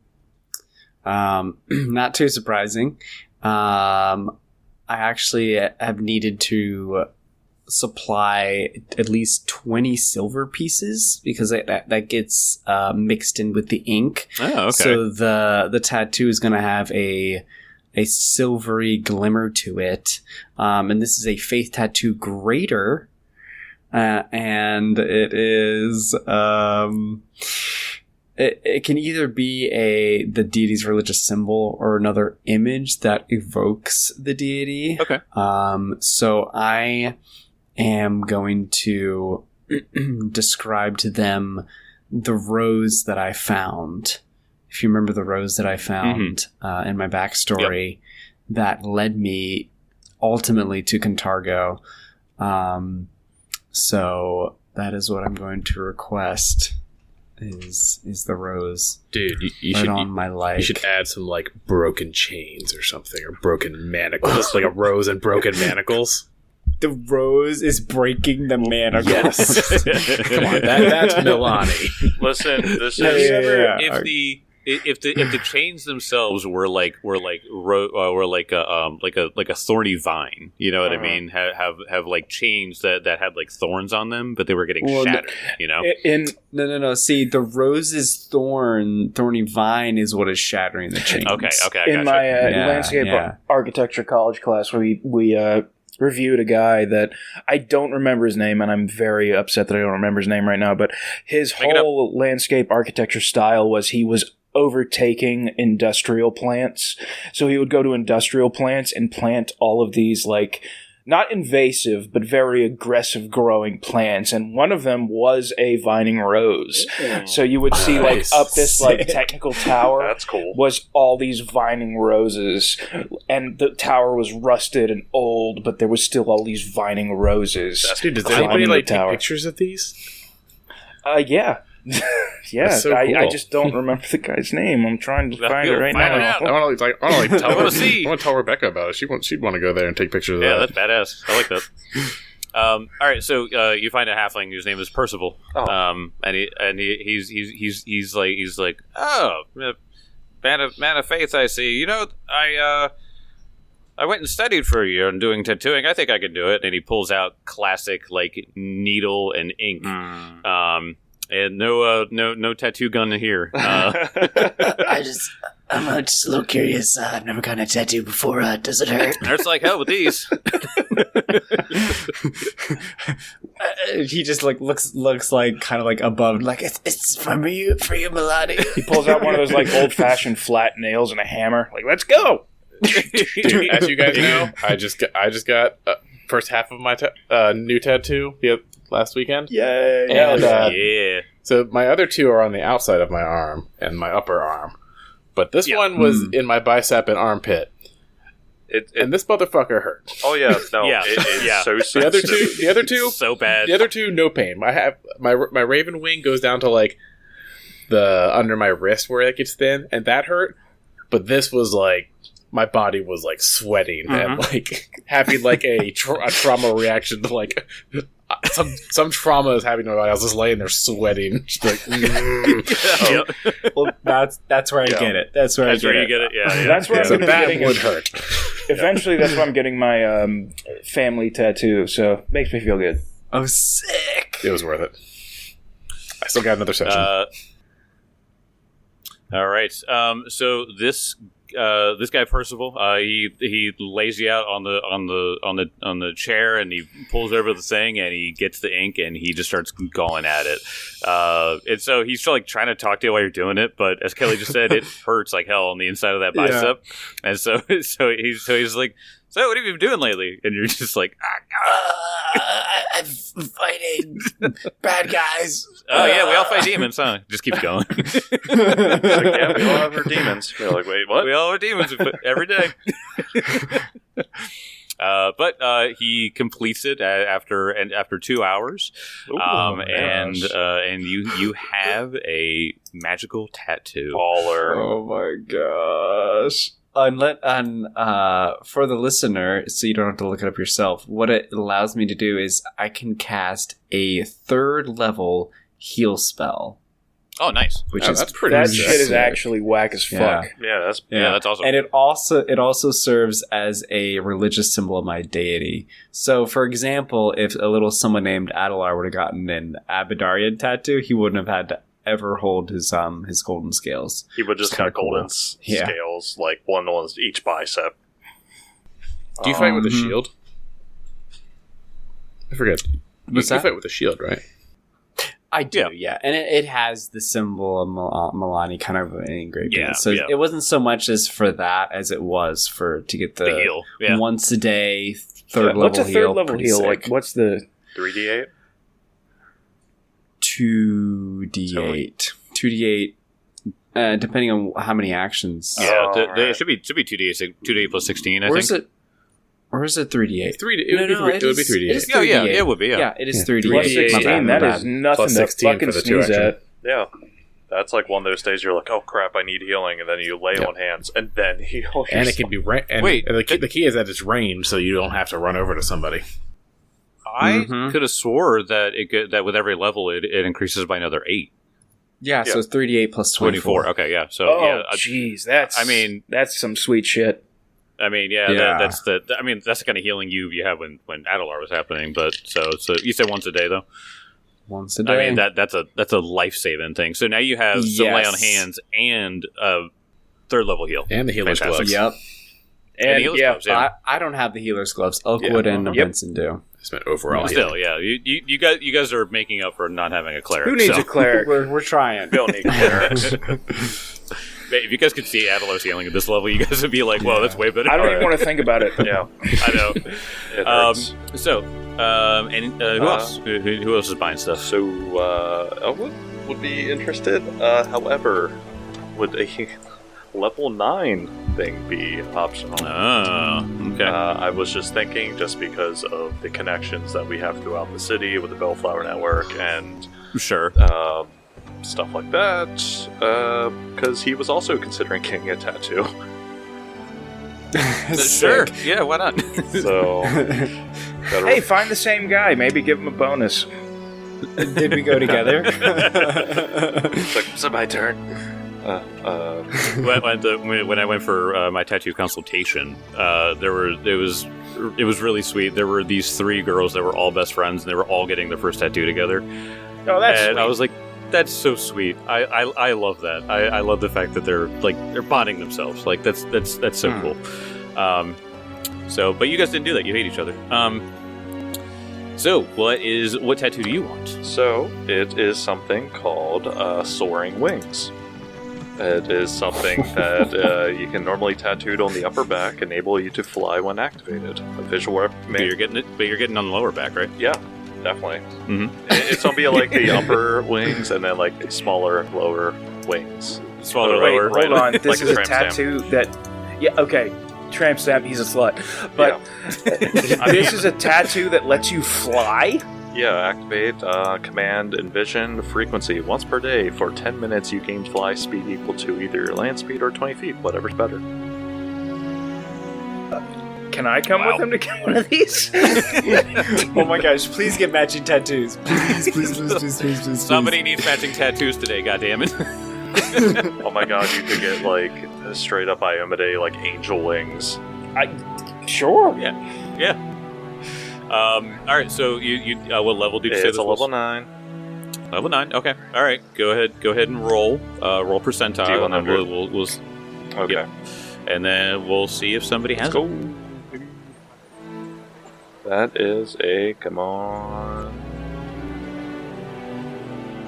Speaker 5: Not too surprising. I actually have needed to supply at least 20 silver pieces because that gets mixed in with the ink.
Speaker 1: Oh, okay.
Speaker 5: So the tattoo is going to have a silvery glimmer to it. And this is a faith tattoo greater. And it is... It can either be the deity's religious symbol or another image that evokes the deity.
Speaker 1: Okay.
Speaker 5: So I am going to describe to them the rose that I found. If you remember the rose that I found in my backstory, that led me ultimately to Cantargo. So that is what I'm going to request. is the rose.
Speaker 4: Dude, you
Speaker 5: right
Speaker 4: should
Speaker 5: on my leg.
Speaker 4: You should add some like broken chains or something, or broken manacles, like a rose and broken manacles.
Speaker 5: The rose is breaking the manacles.
Speaker 4: Yes. Come on, that's Milani.
Speaker 3: Listen, this
Speaker 1: Have
Speaker 3: is
Speaker 1: you ever, if the chains themselves were like a thorny vine, you know what I mean? Have like chains that had like thorns on them, but they were getting shattered. You know?
Speaker 5: No. See, the rose's thorny vine is what is shattering the chains.
Speaker 1: Okay.
Speaker 2: In my landscape architecture college class, we reviewed a guy that I don't remember his name, and I'm very upset that I don't remember his name right now, but his whole landscape architecture style was he was overtaking industrial plants. So he would go to industrial plants and plant all of these, like, not invasive, but very aggressive growing plants. And one of them was a vining rose. So you would see, like, up this, like, technical tower.
Speaker 3: That's cool.
Speaker 2: Was all these vining roses. And the tower was rusted and old, but there was still all these vining roses.
Speaker 4: Dude, does anybody, like, take pictures of these?
Speaker 2: Yeah. Yeah,
Speaker 4: so cool.
Speaker 2: I just don't remember the guy's name. I'm trying to find it right now.
Speaker 4: I want to tell Rebecca about it. She'd want to go there and take pictures of that.
Speaker 1: Yeah, that's badass. I like that. All right, so you find a halfling whose name is Percival, and he's like, oh, man of faith. I see. You know, I went and studied for a year on doing tattooing. I think I could do it. And he pulls out classic like needle and ink. And no tattoo gun here.
Speaker 6: I'm just a little curious. I've never gotten a tattoo before. Does it hurt?
Speaker 1: Hurts like hell with these.
Speaker 5: He just like looks like kind of like above, like
Speaker 6: it's for you, Milani.
Speaker 2: He pulls out one of those like old fashioned flat nails and a hammer. Like, let's go.
Speaker 4: Dude, as you guys know, I just got first half of my new tattoo last weekend.
Speaker 2: Yay!
Speaker 4: And,
Speaker 1: yeah.
Speaker 4: So my other two are on the outside of my arm and my upper arm, but this one was in my bicep and armpit. And this motherfucker hurt.
Speaker 3: Oh yeah, no,
Speaker 1: yeah,
Speaker 3: it is so
Speaker 4: The other two,
Speaker 1: so bad.
Speaker 4: The other two, no pain. I have my raven wing goes down to like the under my wrist where it gets thin, and that hurt. But this was like my body was like sweating and like having like a trauma reaction to like. Some trauma is happening to my body. I was just laying there sweating. Just like,
Speaker 5: Well, that's where I get it. That's where you get it.
Speaker 1: Yeah.
Speaker 2: That's where
Speaker 4: so
Speaker 2: I'm
Speaker 4: that would hurt.
Speaker 2: Eventually, that's where I'm getting my family tattoo. So it makes me feel good.
Speaker 5: Oh, sick!
Speaker 4: It was worth it. I still got another session.
Speaker 1: All right. So this guy Percival, he lays you out on the chair, and he pulls over the thing, and he gets the ink, and he just starts going at it. And so he's like trying to talk to you while you're doing it, but as Kelly just said, it hurts like hell on the inside of that bicep. Yeah. And so he's like, so what have you been doing lately? And you're just like,
Speaker 6: I'm fighting bad guys.
Speaker 1: Oh yeah, we all fight demons, huh? Just keep going.
Speaker 3: Like, yeah, we all have our demons. We're like, wait, what?
Speaker 1: We all have demons every day. But he completes it after 2 hours, and you have a magical tattoo.
Speaker 3: Baller.
Speaker 5: Oh my gosh! For the listener, so you don't have to look it up yourself, what it allows me to do is I can cast a 3rd level heal spell.
Speaker 1: Oh, nice!
Speaker 4: That's pretty.
Speaker 2: That shit is actually whack as fuck.
Speaker 3: Yeah,
Speaker 1: that's awesome.
Speaker 5: And it also serves as a religious symbol of my deity. So, for example, if a little someone named Adelar would have gotten an Abadarian tattoo, he wouldn't have had to ever hold his golden scales.
Speaker 3: He would just got golden scales, like one on each bicep.
Speaker 4: Do you fight with a shield? I forget. You fight with a shield, right?
Speaker 5: I do, yeah. And it has the symbol of Milani kind of engraved in it. So it wasn't so much as for that as it was to get the
Speaker 1: heal. Yeah.
Speaker 5: Once a day, 3rd level heal.
Speaker 2: What's a 3rd level heal?
Speaker 5: Sick.
Speaker 2: Like, what's the...
Speaker 3: 3d8?
Speaker 5: 2d8. 2d8, depending on how many actions.
Speaker 1: Yeah, it should be 2d8, 2d8 plus 16, I think.
Speaker 5: Or is it 3d8?
Speaker 4: It would be 3d8.
Speaker 5: Yeah,
Speaker 1: it would be.
Speaker 5: Yeah, it is 3d8.
Speaker 2: Plus 16, that is nothing to fucking sneeze at.
Speaker 3: Yeah. That's like one of those days you're like, oh crap, I need healing, and then you lay on hands and then heal yourself.
Speaker 4: And it can be the key is that it's range, so you don't have to run over to somebody.
Speaker 1: I could have swore that that with every level it increases by another 8.
Speaker 5: Yeah, so it's 3d8 plus 24.
Speaker 1: Okay, yeah. So
Speaker 2: jeez, that's some sweet shit.
Speaker 1: I mean, that's the kind of healing you have when Adelar was happening. But so you said once a day though.
Speaker 5: Once a day.
Speaker 1: I mean that's a life saving thing. So now you have some lay on hands and 3rd level heal
Speaker 4: and the healer's gloves.
Speaker 5: Yep.
Speaker 2: And
Speaker 1: gloves, yeah.
Speaker 5: I don't have the healer's gloves. Oakwood and Benson do.
Speaker 4: It's been overall.
Speaker 1: Still, you guys are making up for not having a cleric.
Speaker 2: Who needs a cleric?
Speaker 5: We're trying.
Speaker 3: We don't need clerics.
Speaker 1: If you guys could see Adelar's healing at this level, you guys would be like, "Whoa, that's way better."
Speaker 2: I don't even want to think about it.
Speaker 3: Yeah,
Speaker 1: I know.
Speaker 3: It hurts.
Speaker 1: Who else? Who else is buying stuff?
Speaker 3: So Elwood would be interested. However, would a level 9 thing be optional?
Speaker 1: Oh, okay.
Speaker 3: I was just thinking, just because of the connections that we have throughout the city with the Bellflower Network and
Speaker 1: sure.
Speaker 3: Stuff like that, because he was also considering getting a tattoo.
Speaker 1: Sure, yeah, why not?
Speaker 3: So,
Speaker 2: hey, find the same guy. Maybe give him a bonus.
Speaker 5: Did we go together?
Speaker 3: It's like, is it my turn?
Speaker 1: When I went for my tattoo consultation, it was really sweet. There were these 3 girls that were all best friends, and they were all getting their first tattoo together.
Speaker 2: Oh, that's
Speaker 1: and
Speaker 2: sweet.
Speaker 1: I was like, that's so sweet. I love that. I love the fact that they're bonding themselves. Like that's so cool. But you guys didn't do that. You hate each other. So what tattoo do you want?
Speaker 3: So it is something called Soaring Wings. It is something that you can normally tattooed on the upper back, enable you to fly when activated. A visual.
Speaker 1: But you're getting on the lower back, right?
Speaker 3: Yeah. Definitely.
Speaker 1: Mm-hmm.
Speaker 3: It's gonna be like the upper wings and then like the smaller lower wings.
Speaker 1: Smaller
Speaker 2: Wait,
Speaker 1: lower.
Speaker 2: hold on. This
Speaker 3: like
Speaker 2: is a tattoo that. Yeah. Okay. Tramp stamp. He's a slut. But this is a tattoo that lets you fly.
Speaker 3: Yeah. Activate command envision frequency once per day for 10 minutes. You gain fly speed equal to either land speed or 20 feet, whatever's better.
Speaker 2: Can I come with him to get one of these?
Speaker 5: Oh my gosh, please get matching tattoos. Please.
Speaker 1: Somebody needs matching tattoos today, goddammit.
Speaker 3: Oh my god, you could get like straight up Iomade, like angel wings.
Speaker 2: Sure.
Speaker 1: Yeah. Alright, so you what level did you say
Speaker 3: It's
Speaker 1: this
Speaker 3: a
Speaker 1: was?
Speaker 3: level 9.
Speaker 1: Level 9, okay. Alright, go ahead and roll. Roll percentile, and then we'll
Speaker 3: Okay.
Speaker 1: Yep. And then we'll see if somebody has
Speaker 3: Let's
Speaker 1: it.
Speaker 3: go. That is a, come on,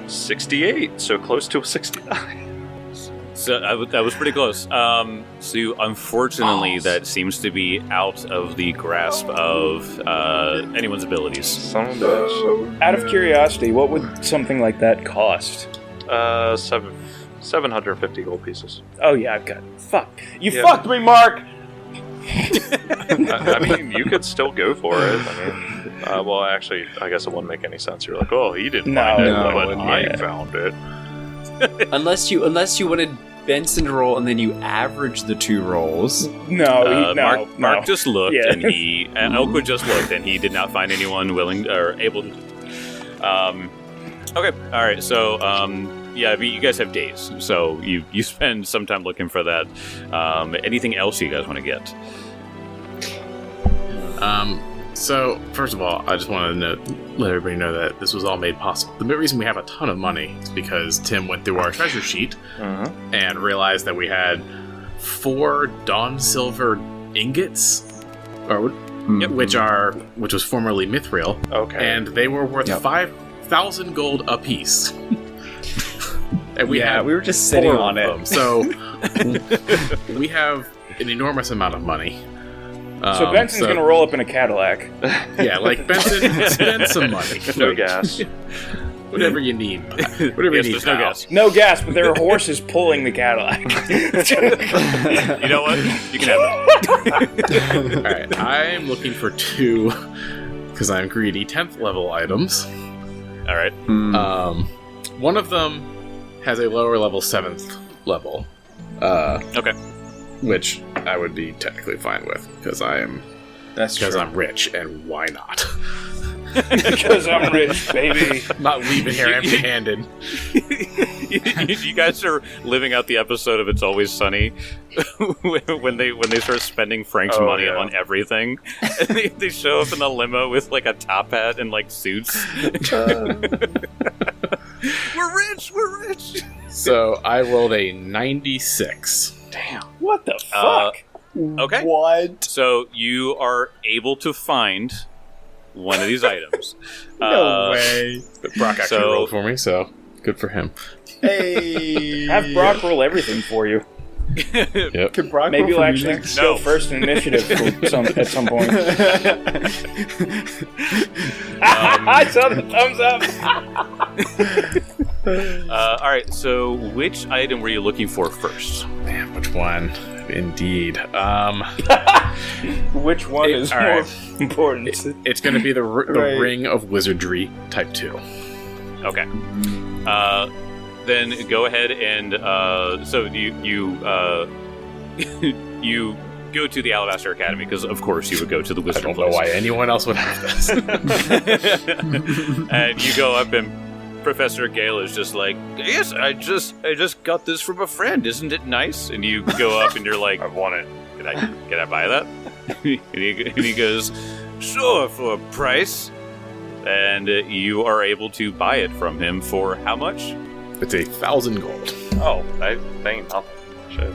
Speaker 3: 68, so close to a 69.
Speaker 1: So that was pretty close. So unfortunately, that seems to be out of the grasp of anyone's abilities.
Speaker 3: Son of a bitch.
Speaker 2: Out of curiosity, what would something like that cost?
Speaker 3: 750 gold pieces.
Speaker 2: Oh yeah, I've got it. Fuck. You fucked me, Mark!
Speaker 3: I mean, you could still go for it. I mean, well, actually, I guess it wouldn't make any sense. You're like, oh, he didn't find it, but I found it.
Speaker 5: Unless you wanted Benson to roll and then you average the 2 rolls.
Speaker 2: No,
Speaker 1: Mark just looked,
Speaker 2: Yeah.
Speaker 1: and Oakwood just looked, and he did not find anyone willing or able to. Okay, all right. So, yeah, you guys have days, so you spend some time looking for that. Anything else you guys want to get?
Speaker 4: So, first of all, I just want to let everybody know that this was all made possible. The reason we have a ton of money is because Tim went through our treasure sheet and realized that we had 4 Dawn Silver ingots, which was formerly Mithril.
Speaker 3: Okay.
Speaker 4: And they were worth 5,000 gold apiece. And we
Speaker 5: were just sitting on it.
Speaker 4: them. So we have an enormous amount of money.
Speaker 2: So Benson's gonna roll up in a Cadillac.
Speaker 4: Yeah, like Benson, spend some money.
Speaker 3: No gas.
Speaker 4: Whatever you need. Whatever you need.
Speaker 1: There's no gas.
Speaker 2: No gas, but there are horses pulling the Cadillac.
Speaker 1: You know what? You can have it.
Speaker 4: All right, I'm looking for 2 because I'm greedy 10th level items.
Speaker 1: All right.
Speaker 4: One of them has a lower level 7th level.
Speaker 1: Okay.
Speaker 4: Which I would be technically fine with, because I'm rich, and why not?
Speaker 2: Because I'm rich, baby.
Speaker 4: Not leaving here empty-handed.
Speaker 1: You guys are living out the episode of It's Always Sunny when they start spending Frank's money on everything. And they show up in the limo with like a top hat and like suits. We're rich.
Speaker 4: So I rolled a 96.
Speaker 2: Damn. What the fuck?
Speaker 1: Okay.
Speaker 5: What?
Speaker 1: So you are able to find one of these items.
Speaker 5: No way.
Speaker 4: But Brock actually rolled for me, so good for him.
Speaker 5: Hey.
Speaker 2: Have Brock roll everything for you.
Speaker 4: Yep.
Speaker 5: Could Brock
Speaker 2: Maybe
Speaker 5: roll
Speaker 2: you'll
Speaker 5: for me
Speaker 2: actually
Speaker 5: next?
Speaker 2: go first in initiative at some point. I saw the thumbs up.
Speaker 1: All right. So which item were you looking for first?
Speaker 4: Man, which one? Indeed.
Speaker 2: Which one is
Speaker 4: all
Speaker 2: more
Speaker 4: right.
Speaker 2: important?
Speaker 4: It's going to be the
Speaker 5: Right.
Speaker 4: Ring of Wizardry Type 2.
Speaker 1: Okay. Then go ahead and so you you go to the Alabaster Academy because of course you would go to the
Speaker 4: I
Speaker 1: Wizard
Speaker 4: don't know why anyone else would have this.
Speaker 1: And you go up and Professor Gale is just like, yes, I just got this from a friend. Isn't it nice? And you go up and you're like,
Speaker 3: I want it.
Speaker 1: Can I buy that? and he goes, sure, for a price. And you are able to buy it from him for how much?
Speaker 4: It's 1,000 gold.
Speaker 3: Oh, that ain't nothing. Shit.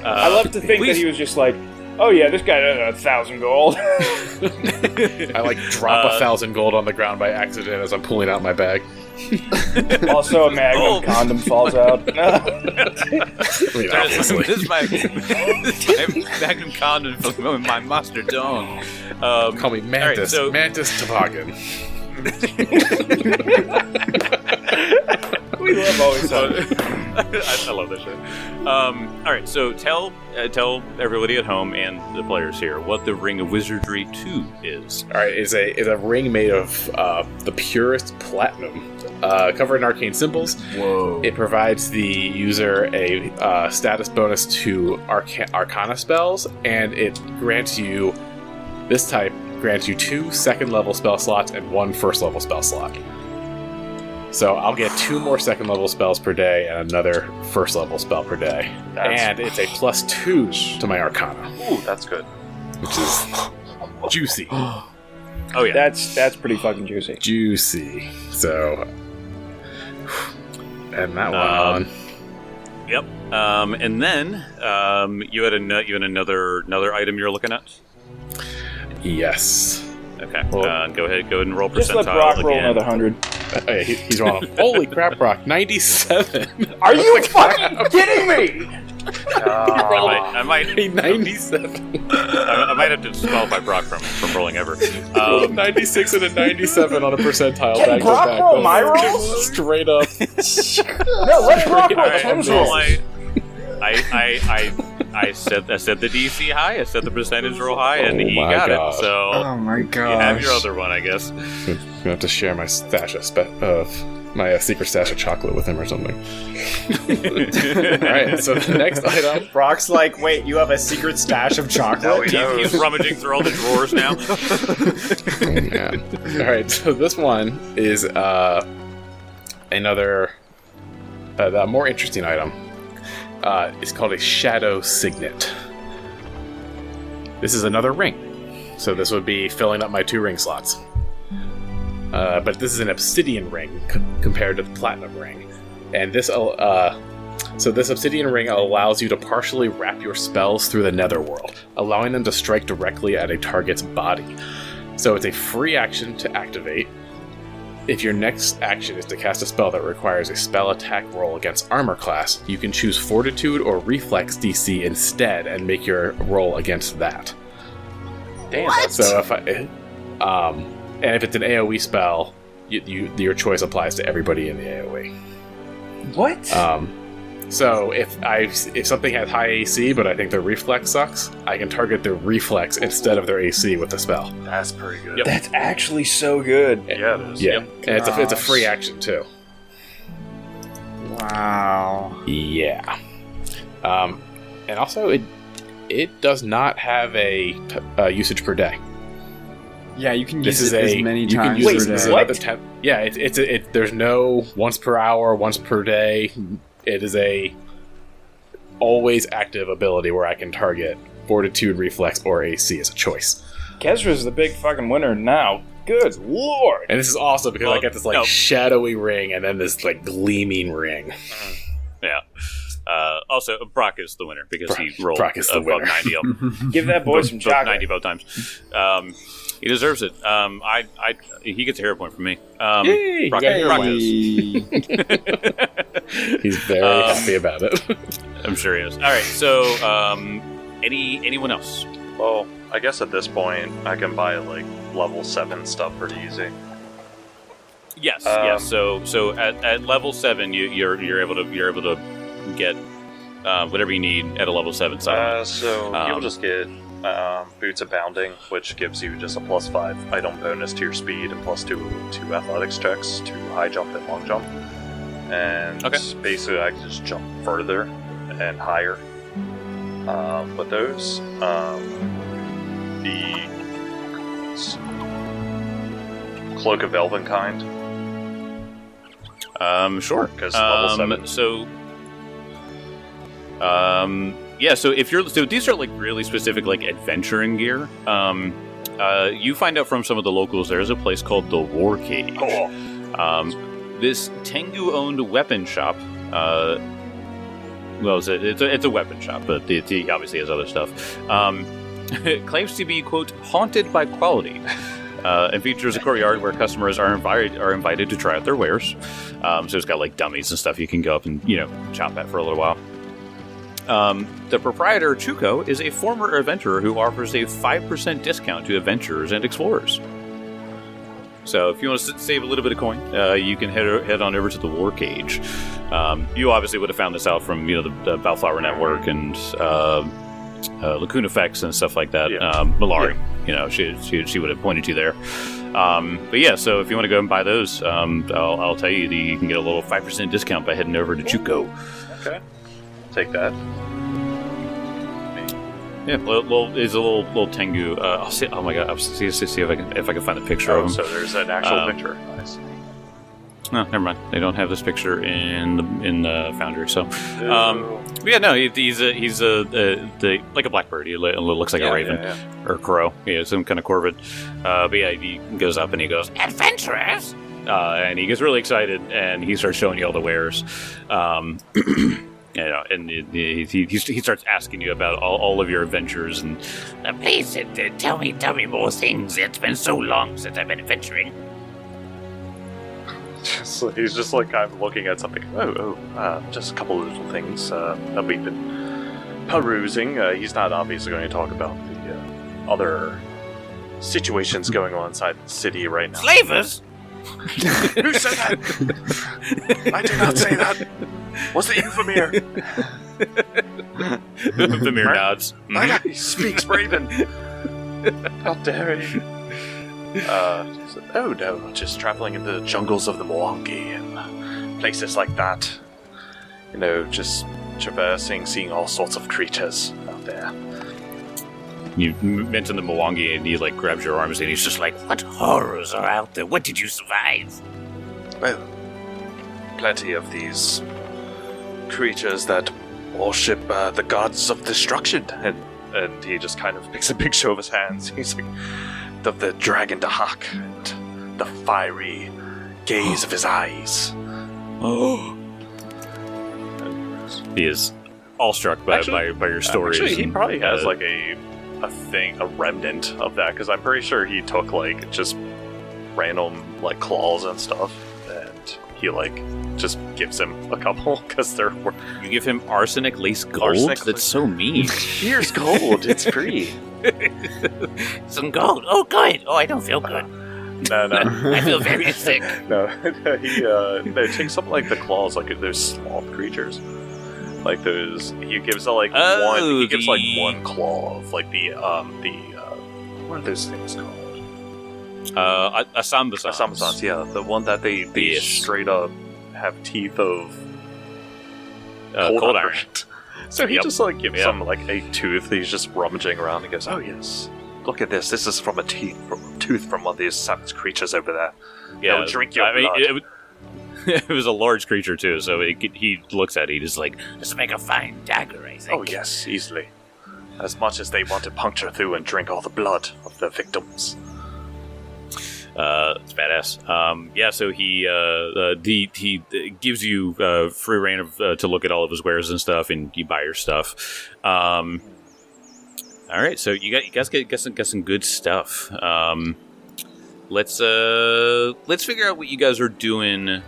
Speaker 2: I love to think that he was just like, oh yeah, this guy does 1,000 gold.
Speaker 4: I like drop 1,000 gold on the ground by accident as I'm pulling out my bag.
Speaker 2: Also, a Magnum condom falls out.
Speaker 4: I mean, obviously.
Speaker 1: This is my Magnum condom from my master dong.
Speaker 4: Call me Mantis.
Speaker 1: All right, so-
Speaker 4: Mantis Toboggan.
Speaker 2: We love always
Speaker 1: I love that shit. All right, so tell everybody at home and the players here what the Ring of Wizardry 2 is.
Speaker 4: All right, it's a ring made of the purest platinum, covered in arcane symbols.
Speaker 5: Whoa.
Speaker 4: It provides the user a status bonus to Arcana spells, and it grants you this type grants you 2 second-level spell slots and 1 first-level spell slot. So I'll get 2 more second-level spells per day and another first-level spell per day. And it's a +2 to my Arcana,
Speaker 3: Ooh, that's good.
Speaker 4: which is juicy.
Speaker 1: Oh yeah,
Speaker 2: That's pretty fucking juicy.
Speaker 4: Juicy. So, and that one on.
Speaker 1: yep. And then you had another item you're looking at.
Speaker 4: Yes.
Speaker 1: Okay,
Speaker 4: Well,
Speaker 1: go ahead and roll
Speaker 2: Just let
Speaker 1: percentile
Speaker 2: Brock roll
Speaker 1: again.
Speaker 2: another 100.
Speaker 4: He's wrong. Holy crap, Brock. 97.
Speaker 2: Are you fucking kidding me?
Speaker 1: I might
Speaker 4: A 97.
Speaker 1: I might have to disqualify Brock from rolling ever.
Speaker 4: 96 and a 97 on a percentile.
Speaker 2: Can
Speaker 4: back to
Speaker 2: Brock
Speaker 4: back.
Speaker 2: roll my
Speaker 4: That's
Speaker 2: rolls?
Speaker 4: Straight up.
Speaker 2: No, let Brock roll
Speaker 1: All right,
Speaker 2: Tim's
Speaker 1: well,
Speaker 2: rolls.
Speaker 1: I said the DC high. I said the percentage roll high, and
Speaker 4: Oh
Speaker 1: he
Speaker 4: my
Speaker 1: got
Speaker 4: God.
Speaker 1: it. So
Speaker 5: Oh my
Speaker 1: you have your
Speaker 5: gosh.
Speaker 1: other one, I guess.
Speaker 4: I'm gonna have to share my stash of my secret stash of chocolate with him or something. Alright, so the next item.
Speaker 5: Brock's like, wait, you have a secret stash of chocolate?
Speaker 1: He's rummaging through all the drawers now.
Speaker 4: Oh, man. Alright, so this one is another more interesting item. It's called a Shadow Signet. This is another ring. So this would be filling up my 2 ring slots. But this is an obsidian ring compared to the platinum ring. And this this obsidian ring allows you to partially wrap your spells through the netherworld, allowing them to strike directly at a target's body. So it's a free action to activate. If your next action is to cast a spell that requires a spell attack roll against armor class, you can choose Fortitude or Reflex DC instead and make your roll against that.
Speaker 3: Damn,
Speaker 6: What?
Speaker 4: So if and if it's an AoE spell, your choice applies to everybody in the AoE.
Speaker 2: What?
Speaker 4: So if something has high AC, but I think their reflex sucks, I can target their reflex instead of their AC with the spell.
Speaker 3: that's pretty good.
Speaker 1: Yep.
Speaker 2: That's actually so good.
Speaker 3: Yeah, it is.
Speaker 4: Yeah, and it's a
Speaker 5: Gosh.
Speaker 4: free action too.
Speaker 5: Wow.
Speaker 4: Yeah. And also, it does not have a usage per day.
Speaker 5: Yeah, you can
Speaker 4: This
Speaker 5: use
Speaker 4: is
Speaker 5: it as
Speaker 4: a
Speaker 5: many
Speaker 4: you can
Speaker 5: times.
Speaker 4: use
Speaker 5: per
Speaker 4: it as
Speaker 5: day.
Speaker 4: another temp. Yeah, it's there's no once per hour, once per day. It is a always active ability where I can target Fortitude, Reflex, or AC as a choice.
Speaker 2: Kezra's the big fucking winner now. Good lord.
Speaker 4: And this is awesome because I get this shadowy ring and then this like gleaming ring.
Speaker 1: Yeah. Also, Brock is the winner because he rolled
Speaker 4: Brock is the
Speaker 1: above
Speaker 4: winner.
Speaker 1: 90 of them.
Speaker 2: Give that boy some
Speaker 1: both
Speaker 2: chocolate.
Speaker 1: 90 both times. He deserves it. He gets a hero point from me.
Speaker 4: Yay!
Speaker 1: Brock,
Speaker 4: You got a hero
Speaker 1: Brock
Speaker 4: point.
Speaker 1: is.
Speaker 4: He's very happy about it.
Speaker 1: I'm sure he is. All right. So, anyone else?
Speaker 3: Well, I guess at this point I can buy like level 7 stuff pretty easy.
Speaker 1: Yes. Yes. So at level 7, you're able to get whatever you need at a level 7 side.
Speaker 3: So you'll just get Boots of Bounding, which gives you just a +5 item bonus to your speed and +2 to athletics checks to high jump and long jump. And basically I can just jump further and higher with those. The Cloak of Elvenkind.
Speaker 1: Sure.
Speaker 3: Because level 7.
Speaker 1: So if you're these are like really specific like adventuring gear. You find out from some of the locals there's a place called the War Cage. This Tengu-owned weapon shop. Well, it's a weapon shop, but he obviously has other stuff. It claims to be, quote, haunted by quality, and features a courtyard where customers are invited to try out their wares. So it's got like dummies and stuff you can go up and chop at for a little while. The proprietor, Chuko, is a former adventurer who offers a 5% discount to adventurers and explorers. So if you want to save a little bit of coin, you can head on over to the War Cage. You obviously would have found this out from the Bellflower Network and Lacuna Effects and stuff like that.
Speaker 3: Yeah.
Speaker 1: Malari, she would have pointed you there. But yeah, so if you want to go and buy those, I'll tell you that you can get a little 5% discount by heading over to Chuko.
Speaker 3: Okay. Take that.
Speaker 1: Yeah, it's a little Tengu. I'll see. Oh my god! I'll see if I can find a picture of him.
Speaker 3: So there's an actual picture. Nice.
Speaker 1: No, never mind. They don't have this picture in the Foundry. So, yeah, no, he's like a blackbird. He looks like a raven or a crow. Yeah, some kind of corvid. But yeah, he goes up and he goes, "Adventurers!" And he gets really excited and he starts showing you all the wares. And he starts asking you about all of your adventures and
Speaker 6: Please tell me more things. It's been so long since I've been adventuring.
Speaker 3: He's just like kind of looking at something. Just a couple of little things that we've been perusing. He's not obviously going to talk about the other situations going on inside the city right now.
Speaker 6: Slavers?
Speaker 3: Who said that? I did not say that. Was it you, Vamir?
Speaker 1: Vamir nods.
Speaker 3: My guy speaks Raven. How dare he? Oh no, just traveling in the jungles of the Mwangi and places like that. Just traversing, seeing all sorts of creatures out there.
Speaker 1: You mention the Mwangi and he like grabs your arms and he's just like,
Speaker 6: What horrors are out there? What did you survive?
Speaker 3: Well, plenty of these creatures that worship the gods of destruction. And he just kind of makes a big show of his hands. He's like, the dragon Dahak and the fiery gaze of his eyes.
Speaker 1: oh. He is awestruck by your stories.
Speaker 3: Actually, he
Speaker 1: and,
Speaker 3: probably has like a remnant of that, because I'm pretty sure he took like just random like claws and stuff, and he like just gives him a couple because they're.
Speaker 1: You give him arsenic lace gold?
Speaker 3: Arsenic
Speaker 1: That's
Speaker 3: lace-
Speaker 1: so mean.
Speaker 3: Here's gold. It's free.
Speaker 6: Some gold. Oh, good. Oh, I don't feel good.
Speaker 3: No.
Speaker 6: I feel very sick.
Speaker 3: No, he takes some like the claws, like those sloth creatures, like those. He gives like one. He gives like one claw of like the what are those things called?
Speaker 1: Asambasans.
Speaker 3: Asambasans, yeah, the one that they
Speaker 1: Yes.
Speaker 3: straight up have teeth of
Speaker 1: cold iron.
Speaker 3: So he
Speaker 1: Yep.
Speaker 3: just like gives
Speaker 1: Yep.
Speaker 3: him like a tooth. He's just rummaging around and goes, "Oh yes, look at this. This is from a tooth from one of these savage creatures over there. They'll drink your blood."
Speaker 1: It was a large creature too, so he looks at it. He's like,
Speaker 6: This will make a fine dagger, I think.
Speaker 3: Oh yes, easily. As much as they want to puncture through and drink all the blood of their victims.
Speaker 1: it's badass. So he gives you free reign to look at all of his wares and stuff, and you buy your stuff. All right, so you guys get some good stuff. Let's figure out what you guys are doing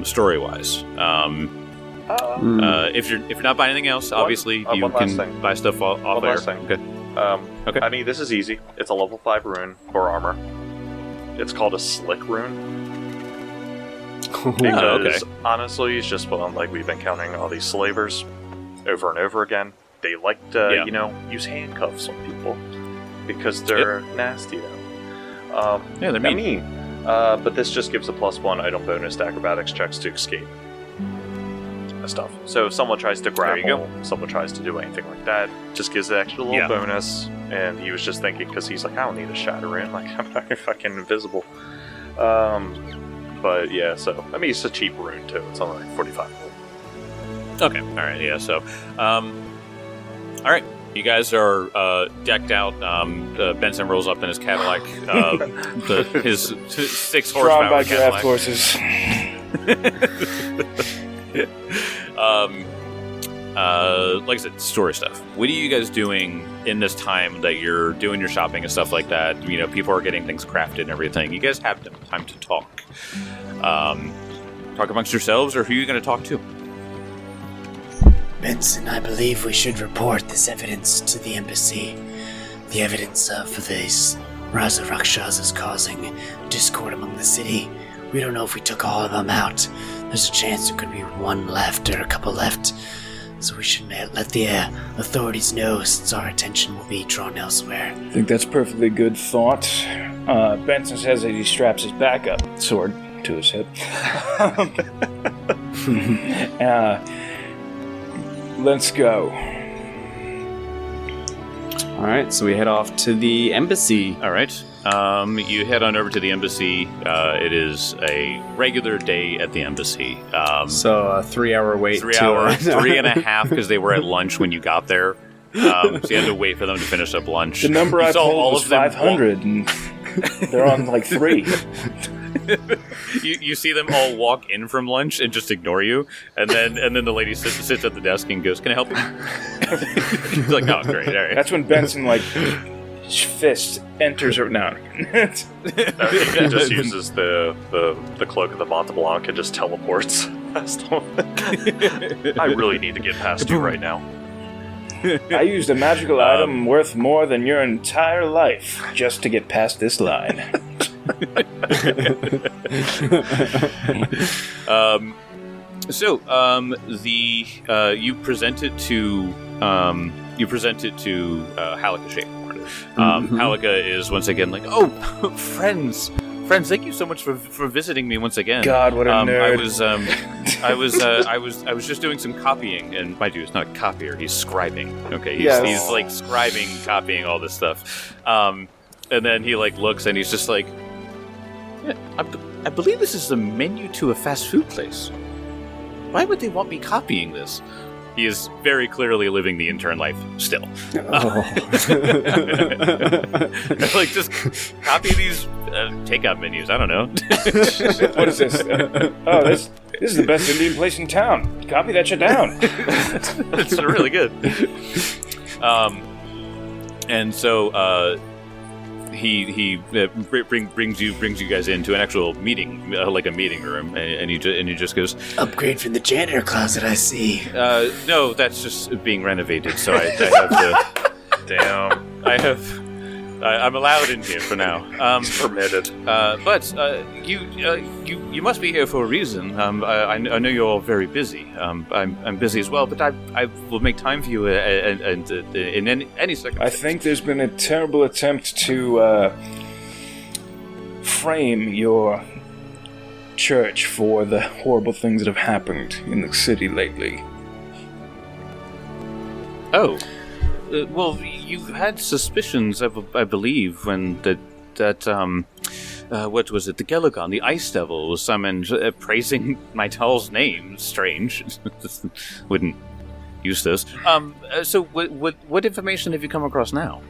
Speaker 1: story wise. If you're not buying anything else, obviously you
Speaker 3: one last
Speaker 1: can
Speaker 3: thing.
Speaker 1: buy stuff off
Speaker 3: One
Speaker 1: air.
Speaker 3: last thing.
Speaker 1: Okay. Okay.
Speaker 3: I mean, this is easy. It's a level 5 rune for armor. It's called a slick rune. Because honestly, it's just fun. Like, we've been counting all these slavers over and over again. They like to, use handcuffs on people because they're nasty now.
Speaker 1: Yeah, they're mean.
Speaker 3: But this just gives a +1 item bonus to acrobatics checks to escape stuff. So if someone tries to grapple, someone tries to do anything like that, just gives an extra little bonus. And he was just thinking, because he's like, I don't need a shatter rune, like I'm not fucking invisible. But yeah, so I mean, it's a cheap rune too. It's only like 45 gold.
Speaker 1: Okay. All right. Yeah. So, all right. You guys are decked out. Benson rolls up in his Cadillac, his 6 horsepower
Speaker 2: Drawn by
Speaker 1: Cadillac.
Speaker 2: draft horses.
Speaker 1: Like I said, story stuff. What are you guys doing in this time that you're doing your shopping and stuff like that? You know, people are getting things crafted and everything. You guys have time to talk. Talk amongst yourselves, or who are you going to talk to?
Speaker 6: Benson, I believe we should report this evidence to the embassy. The evidence of these Raza Rakshas is causing discord among the city. We don't know if we took all of them out. There's a chance there could be one left or a couple left. So we should let the authorities know, since our attention will be drawn elsewhere.
Speaker 2: I think that's perfectly good thought. Benson says that he straps his backup sword to his hip. Let's go.
Speaker 5: All right, so we head off to the embassy.
Speaker 1: All right. You head on over to the embassy. It is a regular day at the embassy.
Speaker 5: So a 3-hour wait.
Speaker 1: 3 hours, 3.5 because they were at lunch when you got there. So you had to wait for them to finish up lunch.
Speaker 2: The number
Speaker 1: You
Speaker 2: I
Speaker 1: saw
Speaker 2: pulled was 500, and they're on like 3.
Speaker 1: You see them all walk in from lunch and just ignore you, and then the lady sits at the desk and goes, "Can I help you?" She's like, "Oh, great, all right."
Speaker 2: That's when Benson, like, fist enters her. No.
Speaker 3: He just uses the cloak of the Mont Blanc and just teleports past him. I really need to get past you right now.
Speaker 2: I used a magical item worth more than your entire life just to get past this line.
Speaker 1: You present it to Halika Shakeborn. Halika is once again like, "Oh, friends, thank you so much for visiting me once again."
Speaker 2: God, what a nerd!
Speaker 1: I was just doing some copying, and mind you, it's not a copier; he's scribing. Okay, he's like scribing, copying all this stuff. And then he like looks, and he's just like, "Yeah, I believe this is the menu to a fast food place. Why would they want me copying this?" He is very clearly living the intern life still. Like, just copy these takeout menus. I don't know.
Speaker 2: What is this? Oh, this is the best Indian place in town. Copy that shit down.
Speaker 1: It's really good. And so he brings you guys into an actual meeting, like a meeting room, and he just goes,
Speaker 6: Upgrade from the janitor closet, I see.
Speaker 1: No, that's just being renovated, so I have to.
Speaker 3: Damn.
Speaker 1: I'm allowed in here for now.
Speaker 3: Permitted.
Speaker 1: But you must be here for a reason. I know you're all very busy. I'm busy as well, but I will make time for you in any circumstance.
Speaker 2: I think there's been a terrible attempt to frame your church for the horrible things that have happened in the city lately.
Speaker 1: Oh, well, you had suspicions, I believe, when what was it? The Gelagon, the Ice Devil, was summoned praising Nidal's name. Strange. Wouldn't use this. So, what information have you come across now?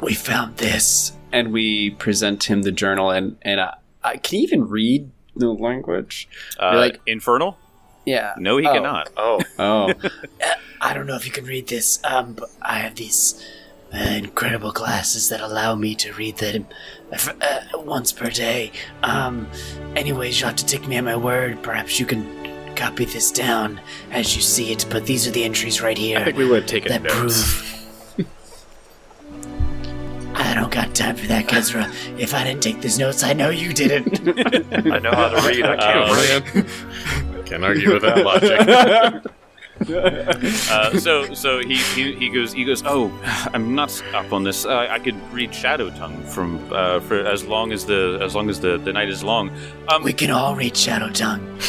Speaker 6: We found this.
Speaker 5: And we present him the journal, and can he even read the language?
Speaker 1: Infernal?
Speaker 5: Yeah.
Speaker 1: No, he cannot.
Speaker 5: Oh.
Speaker 6: I don't know if you can read this, but I have these incredible glasses that allow me to read them once per day. Anyways, you'll have to take me at my word. Perhaps you can copy this down as you see it, but these are the entries right here.
Speaker 4: I think we would have taken
Speaker 6: that
Speaker 4: notes.
Speaker 6: prove. I don't got time for that, Kezra. If I didn't take these notes, I know you didn't.
Speaker 3: I know how to read. I can't read.
Speaker 4: Can't argue with that logic.
Speaker 1: So he goes. Oh, I'm not up on this. I could read Shadow Tongue for as long as the night is long.
Speaker 6: We can all read Shadow Tongue.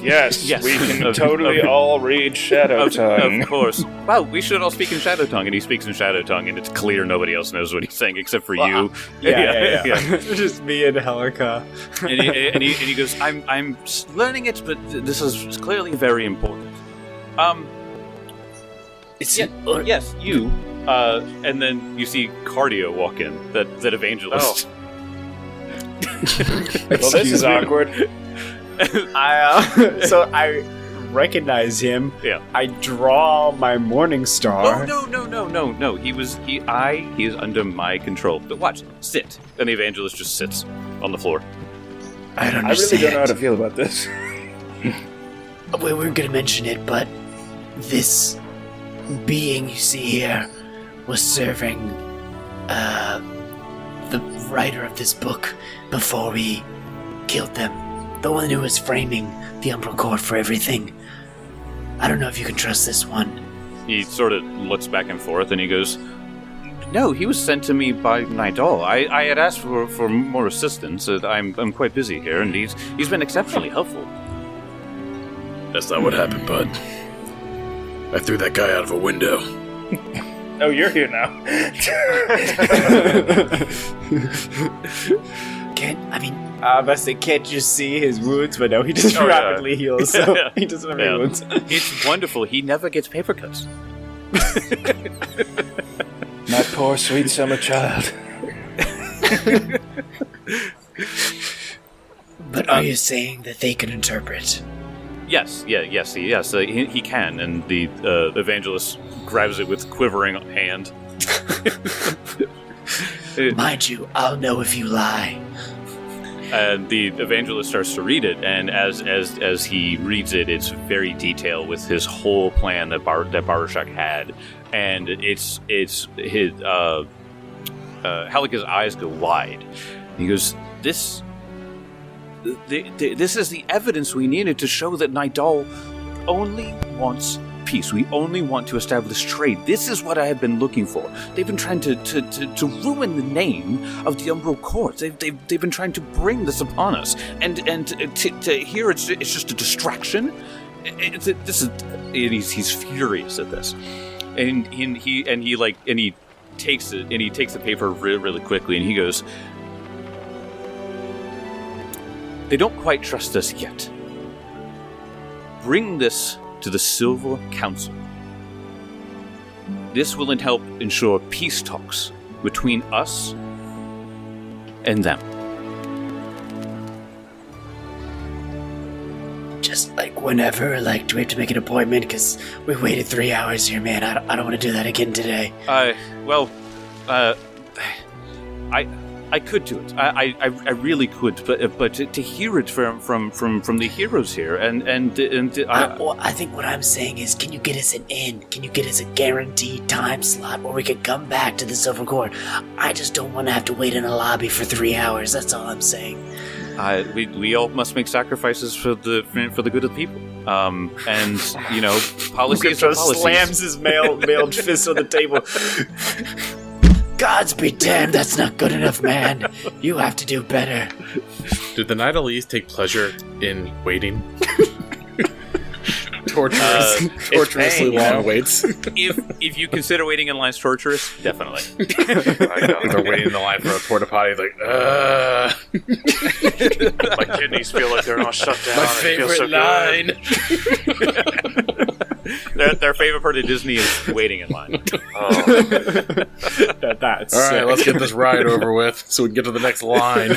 Speaker 2: Yes, we can totally all read Shadow Tongue.
Speaker 1: Of course. Wow, we should all speak in Shadow Tongue, and he speaks in Shadow Tongue, and it's clear nobody else knows what he's saying except for you.
Speaker 5: Yeah. Just me and Helika.
Speaker 1: and he goes, I'm learning it, but this is clearly very important. Yes, you. And then you see Cardio walk in, that evangelist.
Speaker 2: Well, this is awkward.
Speaker 5: So I recognize him.
Speaker 1: Yeah.
Speaker 5: I draw my Morning Star.
Speaker 1: No. He is under my control. But watch, sit. And the evangelist just sits on the floor.
Speaker 6: I don't
Speaker 2: I
Speaker 6: understand.
Speaker 2: really don't know how to feel about this.
Speaker 6: We weren't going to mention it, but this being you see here was serving the writer of this book before we killed them. The one who was framing the Umbral Court for everything. I don't know if you can trust this one.
Speaker 1: He sort of looks back and forth, and he goes, no, he was sent to me by Nidal. I had asked for more assistance. I'm quite busy here, and he's been exceptionally helpful.
Speaker 4: That's not what happened, bud. I threw that guy out of a window.
Speaker 2: Oh, you're here now.
Speaker 5: Can't you see his wounds? But no, he just rapidly heals, so he doesn't have any wounds.
Speaker 1: It's wonderful. He never gets paper cuts.
Speaker 2: My poor sweet summer child.
Speaker 6: But are you saying that they can interpret?
Speaker 1: Yes. He can, and the evangelist grabs it with quivering hand.
Speaker 6: Mind you, I'll know if you lie.
Speaker 1: And the evangelist starts to read it, and as he reads it, it's very detailed with his whole plan that Barushak had, and it's his Halika's eyes go wide. He goes, This is the evidence we needed to show that Nidal only wants peace. We only want to establish trade. This is what I have been looking for. They've been trying to ruin the name of the Umbral Court. They've been trying to bring this upon us, and to hear it's just a distraction. He's furious at this, and he takes it, and he takes the paper really quickly, and he goes, they don't quite trust us yet. Bring this to the Silver Council. This will help ensure peace talks between us and them.
Speaker 6: Just whenever, do we have to make an appointment? Because we waited 3 hours here, man. I don't want to do that again today.
Speaker 1: I could do it. I really could, but to hear it from the heroes here,
Speaker 6: I think what I'm saying is, can you get us an in? Can you get us a guaranteed time slot where we can come back to the Silver Court? I just don't want to have to wait in a lobby for 3 hours. That's all I'm saying.
Speaker 1: We all must make sacrifices for the good of the people. And policies are policies.
Speaker 5: Slams his mailed fist on the table.
Speaker 6: Gods be damned, that's not good enough, man. You have to do better.
Speaker 4: Did the Nidalese take pleasure in waiting? torturously long waits.
Speaker 1: If you consider waiting in line torturous, definitely.
Speaker 4: They're waiting in the line for a porta potty. Like,
Speaker 3: my kidneys feel like they're not shut down.
Speaker 4: My
Speaker 3: It feels so
Speaker 4: favorite
Speaker 3: good.
Speaker 4: line.
Speaker 1: Their favorite part of Disney is waiting in line.
Speaker 3: Oh.
Speaker 5: That's
Speaker 4: All right,
Speaker 5: sick.
Speaker 4: let's get this ride over with so we can get to the next line.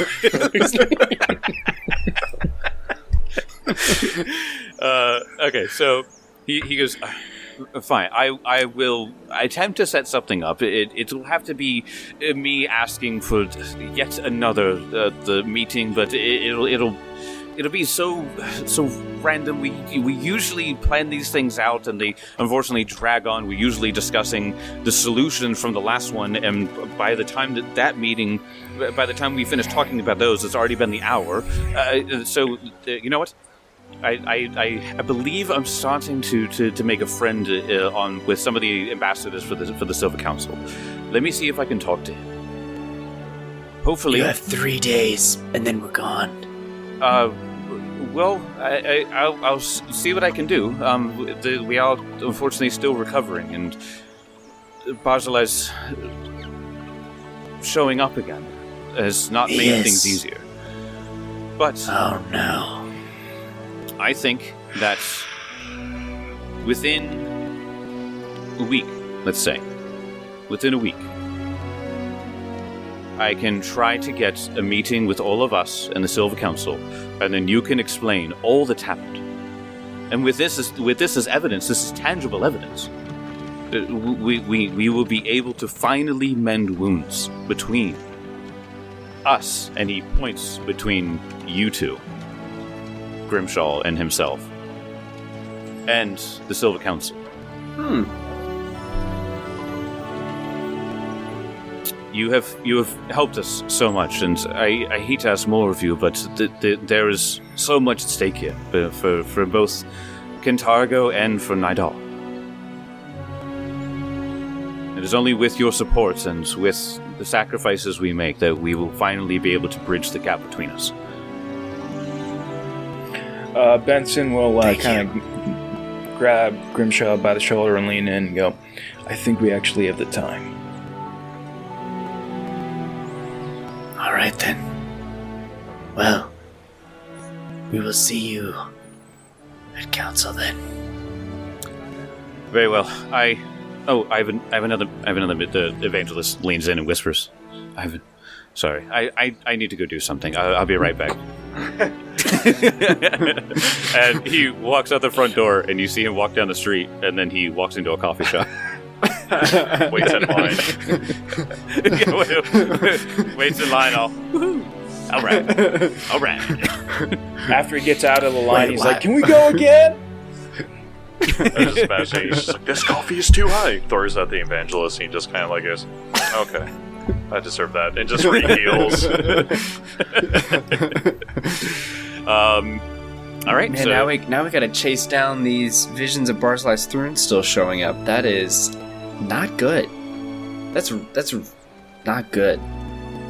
Speaker 1: Okay, so he goes, fine, I will attempt to set something up. It will have to be me asking for yet another the meeting, but it'll be so random. We usually plan these things out, and they unfortunately drag on. We're usually discussing the solution from the last one, and by the time that meeting, by the time we finish talking about those, it's already been the hour. So you know what? I believe I'm starting to make a friend with some of the ambassadors for the Silver Council. Let me see if I can talk to him. Hopefully,
Speaker 6: You have 3 days, and then we're gone.
Speaker 1: Well, I'll see what I can do. We are unfortunately still recovering, and Barzilai's showing up again has not made
Speaker 6: Yes.
Speaker 1: things easier. But
Speaker 6: Oh no.
Speaker 1: I think that within a week, let's say, within a week, I can try to get a meeting with all of us and the Silver Council, and then you can explain all that's happened. And with this as evidence, this is tangible evidence. We will be able to finally mend wounds between us, and he points between you two, Grimshaw and himself, and the Silver Council. You have helped us so much, and I hate to ask more of you, but there is so much at stake here for both Kintargo and for Nidal. It is only with your support and with the sacrifices we make that we will finally be able to bridge the gap between us.
Speaker 2: Benson will
Speaker 6: Thank
Speaker 2: kind of grab Grimshaw by the shoulder and lean in and go, I think we actually have the time.
Speaker 6: All right then. Well, we will see you at council then.
Speaker 1: Very well. I have another. The evangelist leans in and whispers, "Ivan, sorry. I need to go do something. I'll be right back." And he walks out the front door, and you see him walk down the street, and then he walks into a coffee shop.
Speaker 3: Waits in line.
Speaker 1: Waits in line. All right.
Speaker 2: After he gets out of the line,
Speaker 6: Wait,
Speaker 2: he's
Speaker 6: what?
Speaker 2: like, can we go again?
Speaker 3: I just imagine he's just like, this coffee is too high. Throws at the evangelist, and he just kind of like goes, okay, I deserve that, and just reheals.
Speaker 1: All right.
Speaker 5: Man,
Speaker 1: So
Speaker 5: now we gotta chase down these visions of Barzilai's throne still showing up. That is not good. That's not good.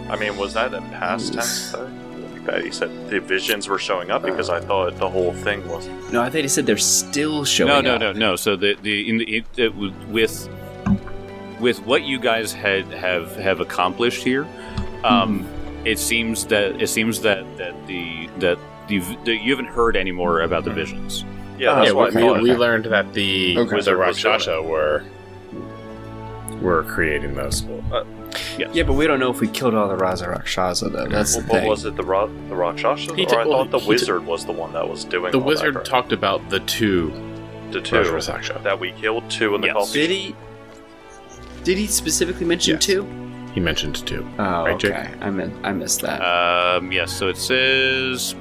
Speaker 3: I mean, was that in past tense though? That he said the visions were showing up, because I thought the whole thing was.
Speaker 5: No, I thought he said they're still showing up.
Speaker 1: no. So with what you guys have accomplished here, it seems that you haven't heard any more about the visions.
Speaker 3: Yeah, that's what I thought.
Speaker 4: we learned that the
Speaker 3: Wizard was
Speaker 4: Rakshasa were creating those.
Speaker 5: Yeah, but we don't know if we killed all the Raza Rakshasa though. That's the
Speaker 3: What
Speaker 5: thing.
Speaker 3: was it, the Rakshasa?
Speaker 4: He
Speaker 3: Or
Speaker 4: did-
Speaker 3: I
Speaker 4: well,
Speaker 3: thought the
Speaker 4: he
Speaker 3: wizard was the one that was doing
Speaker 4: The
Speaker 3: all
Speaker 4: wizard
Speaker 3: that,
Speaker 4: talked about the two
Speaker 3: the two
Speaker 4: Rakshasa.
Speaker 3: that we killed, two in the
Speaker 1: Yes.
Speaker 3: coffee.
Speaker 5: Did he specifically mention
Speaker 4: Yes.
Speaker 5: two?
Speaker 4: He mentioned two.
Speaker 5: Oh,
Speaker 4: Right, Jake?
Speaker 5: okay. I missed that.
Speaker 1: Yes. So it says.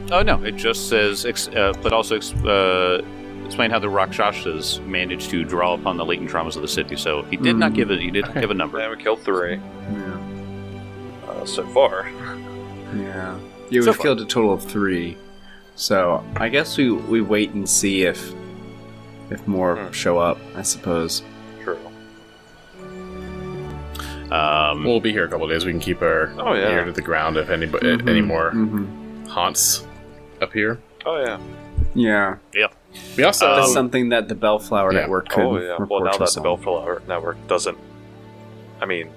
Speaker 1: Oh no! It just says, but also explain how the Rakshasas managed to draw upon the latent traumas of the city. So he did not give it. He didn't give a number.
Speaker 3: And we killed 3
Speaker 5: yeah.
Speaker 3: so far.
Speaker 5: Yeah,
Speaker 1: So
Speaker 5: we've
Speaker 1: far.
Speaker 5: killed a total of 3. So I guess we wait and see if more show up. I suppose.
Speaker 3: True.
Speaker 4: We'll be here a couple of days. We can keep our
Speaker 3: Oh, yeah.
Speaker 4: ear to the ground if any more
Speaker 5: Mm-hmm.
Speaker 4: haunts appear.
Speaker 3: Oh yeah.
Speaker 5: Yeah.
Speaker 4: We also
Speaker 5: That's something that the Bellflower
Speaker 4: Yeah.
Speaker 5: Network could
Speaker 3: Oh yeah. Well,
Speaker 5: report
Speaker 3: now
Speaker 5: to
Speaker 3: that
Speaker 5: us
Speaker 3: the
Speaker 5: on.
Speaker 3: Bellflower Network doesn't. I mean,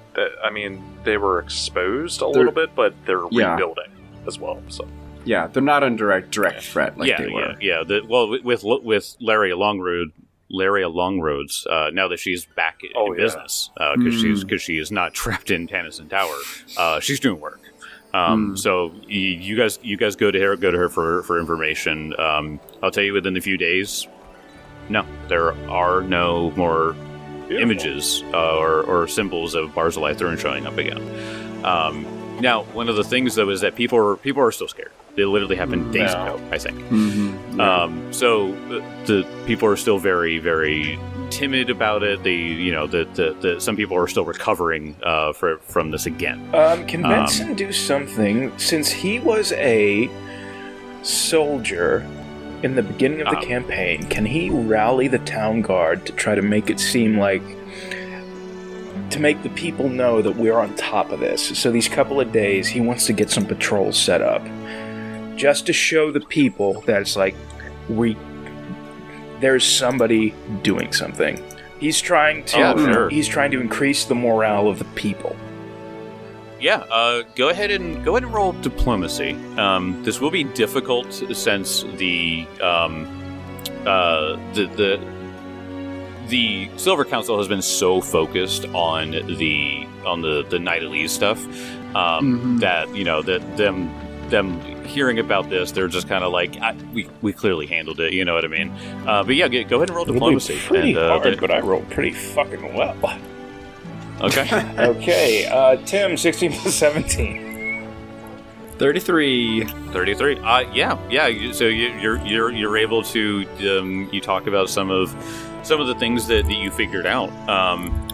Speaker 3: they were exposed a little bit, but they're
Speaker 5: Yeah.
Speaker 3: rebuilding as well. So
Speaker 5: Yeah, they're not under direct threat like they were.
Speaker 1: Yeah. With Larry Longroads, now that she's back in business, because she is not trapped in Tennyson Tower, she's doing work. So you guys go to her for information. I'll tell you within a few days. No, there are no more images or symbols of Barzillai Throne showing up again. Now, one of the things though is that people are still scared. They literally happened days ago, I think. So the people are still very, very timid about it. Some people are still recovering from this again.
Speaker 2: Can Benson do something, since he was a soldier in the beginning of the campaign? Can he rally the town guard to try to make it seem like, to make the people know that we're on top of this? So these couple of days, he wants to get some patrols set up, just to show the people that it's like, there's somebody doing something. He's trying to increase the morale of the people.
Speaker 1: Yeah, go ahead and roll diplomacy. This will be difficult since the Silver Council has been so focused on the Night Elise stuff that them hearing about this, they're just kind of like, we clearly handled it. You know what I mean? But yeah, go ahead and roll diplomacy.
Speaker 2: It'll be pretty hard, but I rolled pretty fucking well.
Speaker 1: Okay.
Speaker 2: Okay, Tim, 16 plus 17.
Speaker 5: 33.
Speaker 1: 33. Yeah. So you're able to you talk about some of the things that you figured out,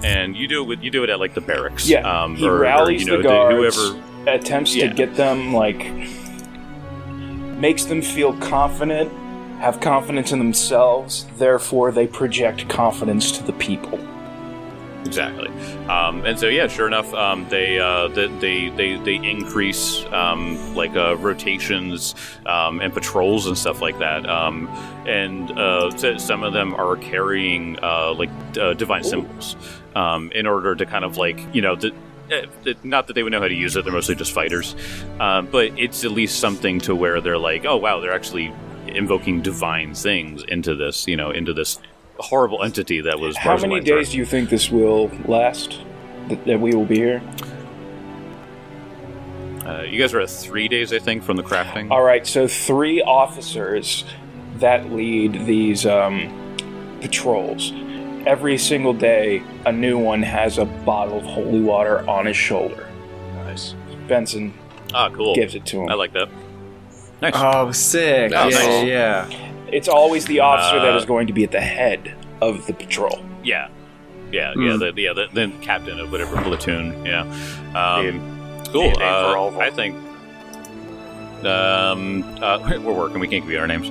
Speaker 1: and you do it at like the barracks.
Speaker 2: Yeah. He rallies the guards,
Speaker 1: whoever
Speaker 2: attempts to get them, like, makes them feel confident, have confidence in themselves. Therefore, they project confidence to the people.
Speaker 1: Exactly, and so yeah, sure enough, they increase rotations and patrols and stuff like that, and so some of them are carrying divine symbols in order to kind of not that they would know how to use it; they're mostly just fighters, but it's at least something to where they're like, oh wow, they're actually invoking divine things into this, into this horrible entity that was.
Speaker 2: How many days do you think this will last? That we will be here?
Speaker 1: You guys are at 3 days, I think, from the crafting.
Speaker 2: All right, so 3 officers that lead these patrols. Every single day, a new one has a bottle of holy water on his shoulder.
Speaker 3: Nice.
Speaker 2: Benson
Speaker 1: cool.
Speaker 2: gives it to him.
Speaker 1: I like that. Nice.
Speaker 5: Oh, sick.
Speaker 1: Oh,
Speaker 5: yeah,
Speaker 1: nice.
Speaker 5: yeah.
Speaker 2: It's always the officer that is going to be at the head of the patrol.
Speaker 1: Yeah. The captain of whatever platoon. Yeah. Cool. I think. We're working. We can't give you our names.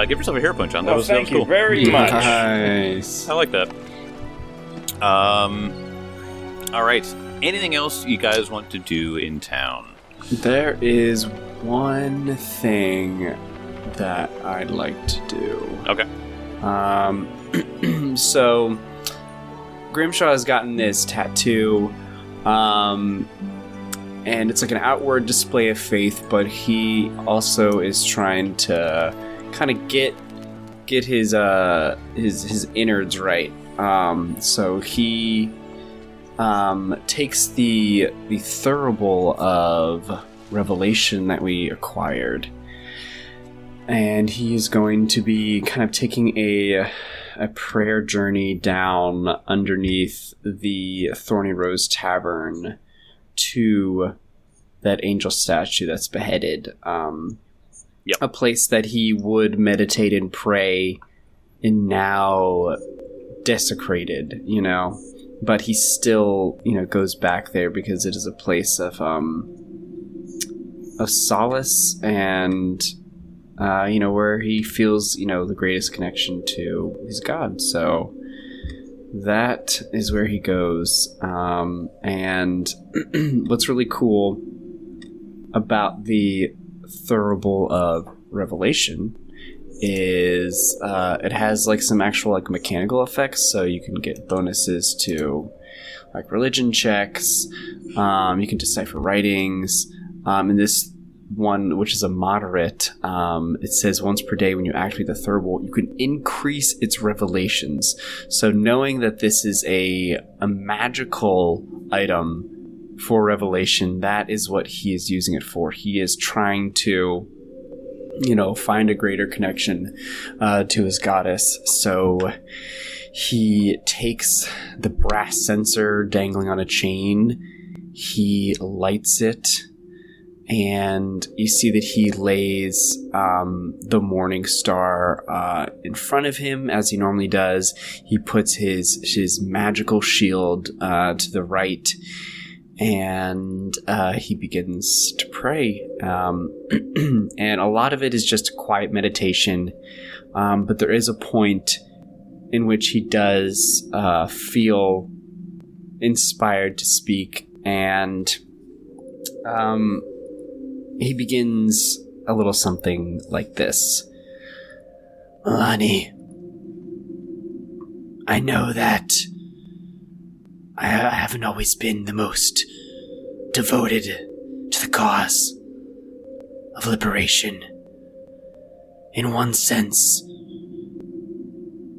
Speaker 1: Give yourself a hair punch on. That was
Speaker 2: thank you
Speaker 1: cool.
Speaker 2: very much.
Speaker 5: Nice.
Speaker 1: I like that. All right. Anything else you guys want to do in town?
Speaker 5: There is one thing that I'd like to do.
Speaker 1: Okay.
Speaker 5: So Grimshaw has gotten this tattoo, and it's like an outward display of faith, but he also is trying to kind of get his innards right. So he takes the thurible of revelation that we acquired, and he's going to be kind of taking a prayer journey down underneath the Thorny Rose Tavern to that angel statue that's beheaded. A place that he would meditate and pray, and now desecrated, but he still, goes back there because it is a place of solace and, where he feels, the greatest connection to his God. So that is where he goes. And what's really cool, about the Thurible of Revelation is it has like some actual like mechanical effects, so you can get bonuses to like religion checks. You can decipher writings. In this one, which is a moderate, it says once per day when you activate the Thurible, you can increase its revelations. So knowing that this is a magical item for revelation, that is what he is using it for. He is trying to, find a greater connection to his goddess. So he takes the brass censer dangling on a chain, he lights it, and you see that he lays the morning star in front of him as he normally does. He puts his magical shield to the right, and he begins to pray. And a lot of it is just quiet meditation, but there is a point in which he does feel inspired to speak, and he begins a little something like this.
Speaker 6: Milani, I know that I haven't always been the most devoted to the cause of liberation. In one sense,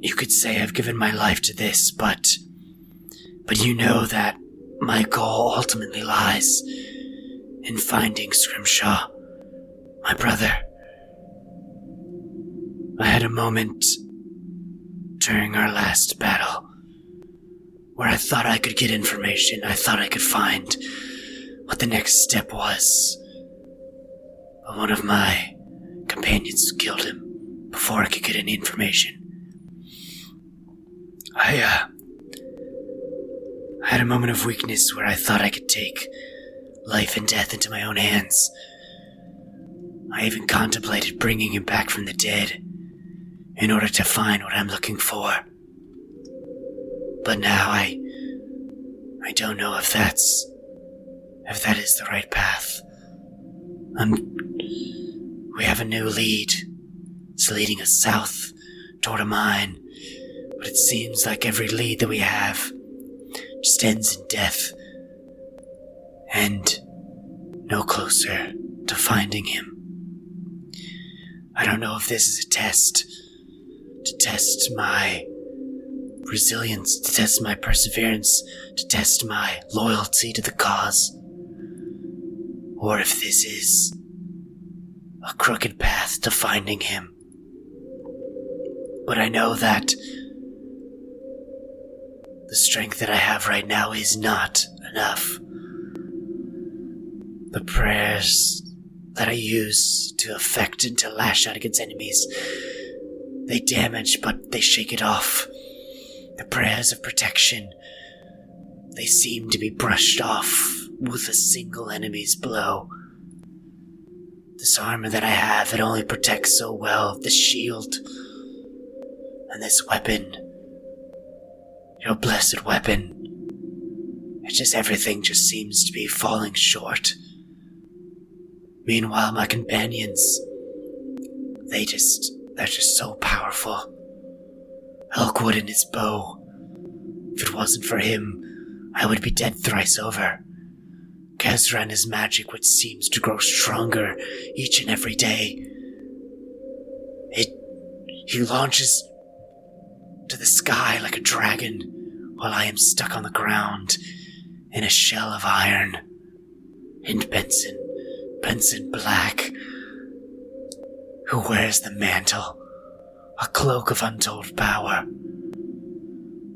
Speaker 6: you could say I've given my life to this, but you know that my goal ultimately lies in finding Scrimshaw, my brother. I had a moment during our last battle where I thought I could get information. I thought I could find what the next step was. But one of my companions killed him before I could get any information. I had a moment of weakness where I thought I could take life and death into my own hands. I even contemplated bringing him back from the dead in order to find what I'm looking for. But now I don't know if that is the right path. We have a new lead. It's leading us south toward a mine, but it seems like every lead that we have just ends in death, and no closer to finding him. I don't know if this is a test to test my resilience, to test my perseverance, to test my loyalty to the cause, or if this is a crooked path to finding him. But I know that the strength that I have right now is not enough. The prayers that I use to affect and to lash out against enemies, they damage, but they shake it off. The prayers of protection, they seem to be brushed off with a single enemy's blow. This armor that I have, it only protects so well. The shield and this weapon, your blessed weapon, everything just seems to be falling short. Meanwhile, my companions, they're just so powerful. Elkwood and his bow. If it wasn't for him, I would be dead thrice over. Kezra and his magic, which seems to grow stronger each and every day. He launches to the sky like a dragon, while I am stuck on the ground in a shell of iron. And Benson Black, who wears the mantle, a cloak of untold power.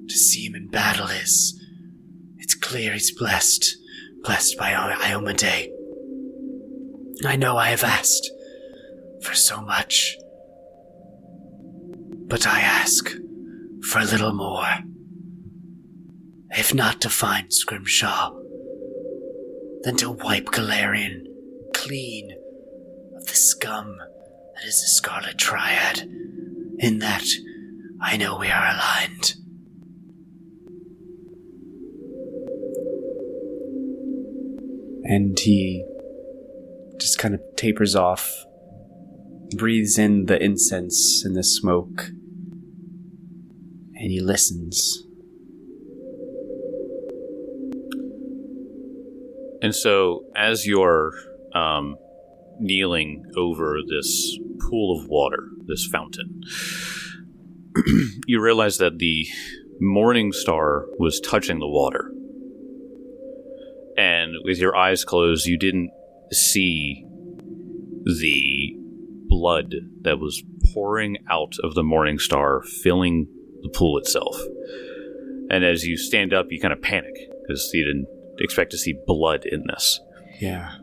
Speaker 6: To see him in battle it's clear he's blessed by Iomedae. I know I have asked for so much, but I ask for a little more. If not to find Scrimshaw, then to wipe Galarian clean of the scum that is the Scarlet Triad. In that, I know we are aligned.
Speaker 5: And he just kind of tapers off, breathes in the incense and the smoke, and he listens.
Speaker 1: And so, as you're kneeling over this pool of water, this fountain, you realize that the morning star was touching the water. And with your eyes closed, you didn't see the blood that was pouring out of the morning star, filling the pool itself. And as you stand up, you kind of panic, because you didn't expect to see blood in this.
Speaker 5: Yeah.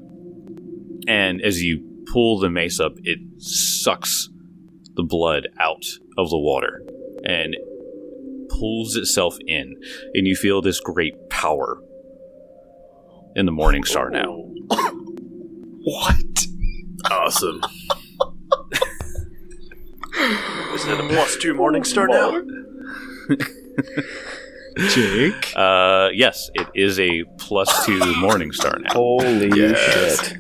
Speaker 1: And as you pull the mace up, it sucks the blood out of the water and pulls itself in, and you feel this great power in the morning star now.
Speaker 5: What?
Speaker 4: Awesome.
Speaker 3: Is it a +2 morning star now?
Speaker 5: Jake?
Speaker 1: Yes, it is a +2 morning star now.
Speaker 2: Holy shit.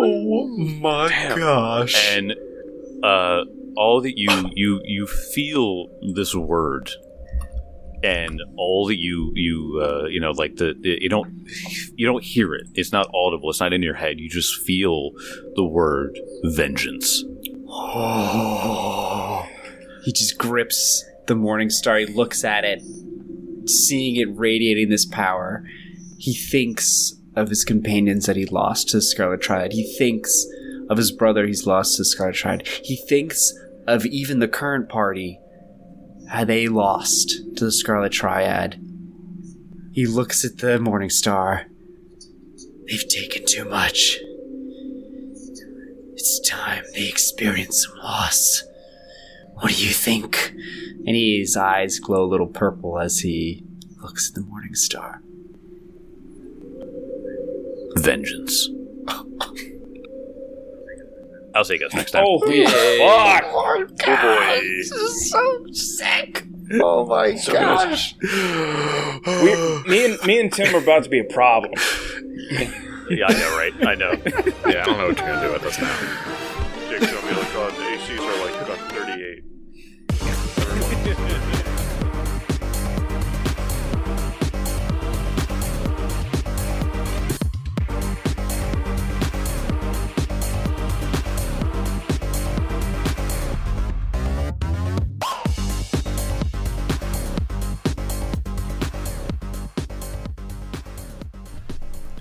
Speaker 3: Oh my gosh.
Speaker 1: And all that you feel this word, and all that you like you don't hear it. It's not audible. It's not in your head. You just feel the word vengeance.
Speaker 5: Oh. He just grips the morning star. He looks at it, seeing it radiating this power. He thinks of his companions that he lost to the Scarlet Triad. He thinks of his brother he's lost to the Scarlet Triad. He thinks of even the current party, how they lost to the Scarlet Triad. He looks at the morning star.
Speaker 6: They've taken too much. It's time they experience some loss. What do you think?
Speaker 5: And his eyes glow a little purple as he looks at the morning star.
Speaker 1: Vengeance. I'll see you guys next time.
Speaker 2: Oh, fuck!
Speaker 3: Oh boy.
Speaker 6: This is so sick. Oh my gosh.
Speaker 2: Me and Tim are about to be a problem.
Speaker 1: Yeah, I know, right? I know.
Speaker 4: Yeah, I don't know what you're gonna do with us now.
Speaker 3: Jake's gonna be like, the ACs are like on 38.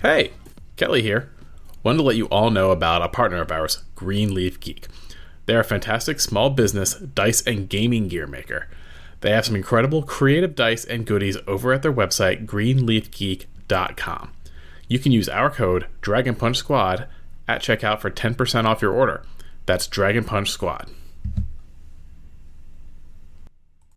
Speaker 4: Hey, Kelly here. Wanted to let you all know about a partner of ours, Greenleaf Geek. They're a fantastic small business dice and gaming gear maker. They have some incredible creative dice and goodies over at their website, greenleafgeek.com. You can use our code Dragon Punch Squad at checkout for 10% off your order. That's Dragon Punch Squad.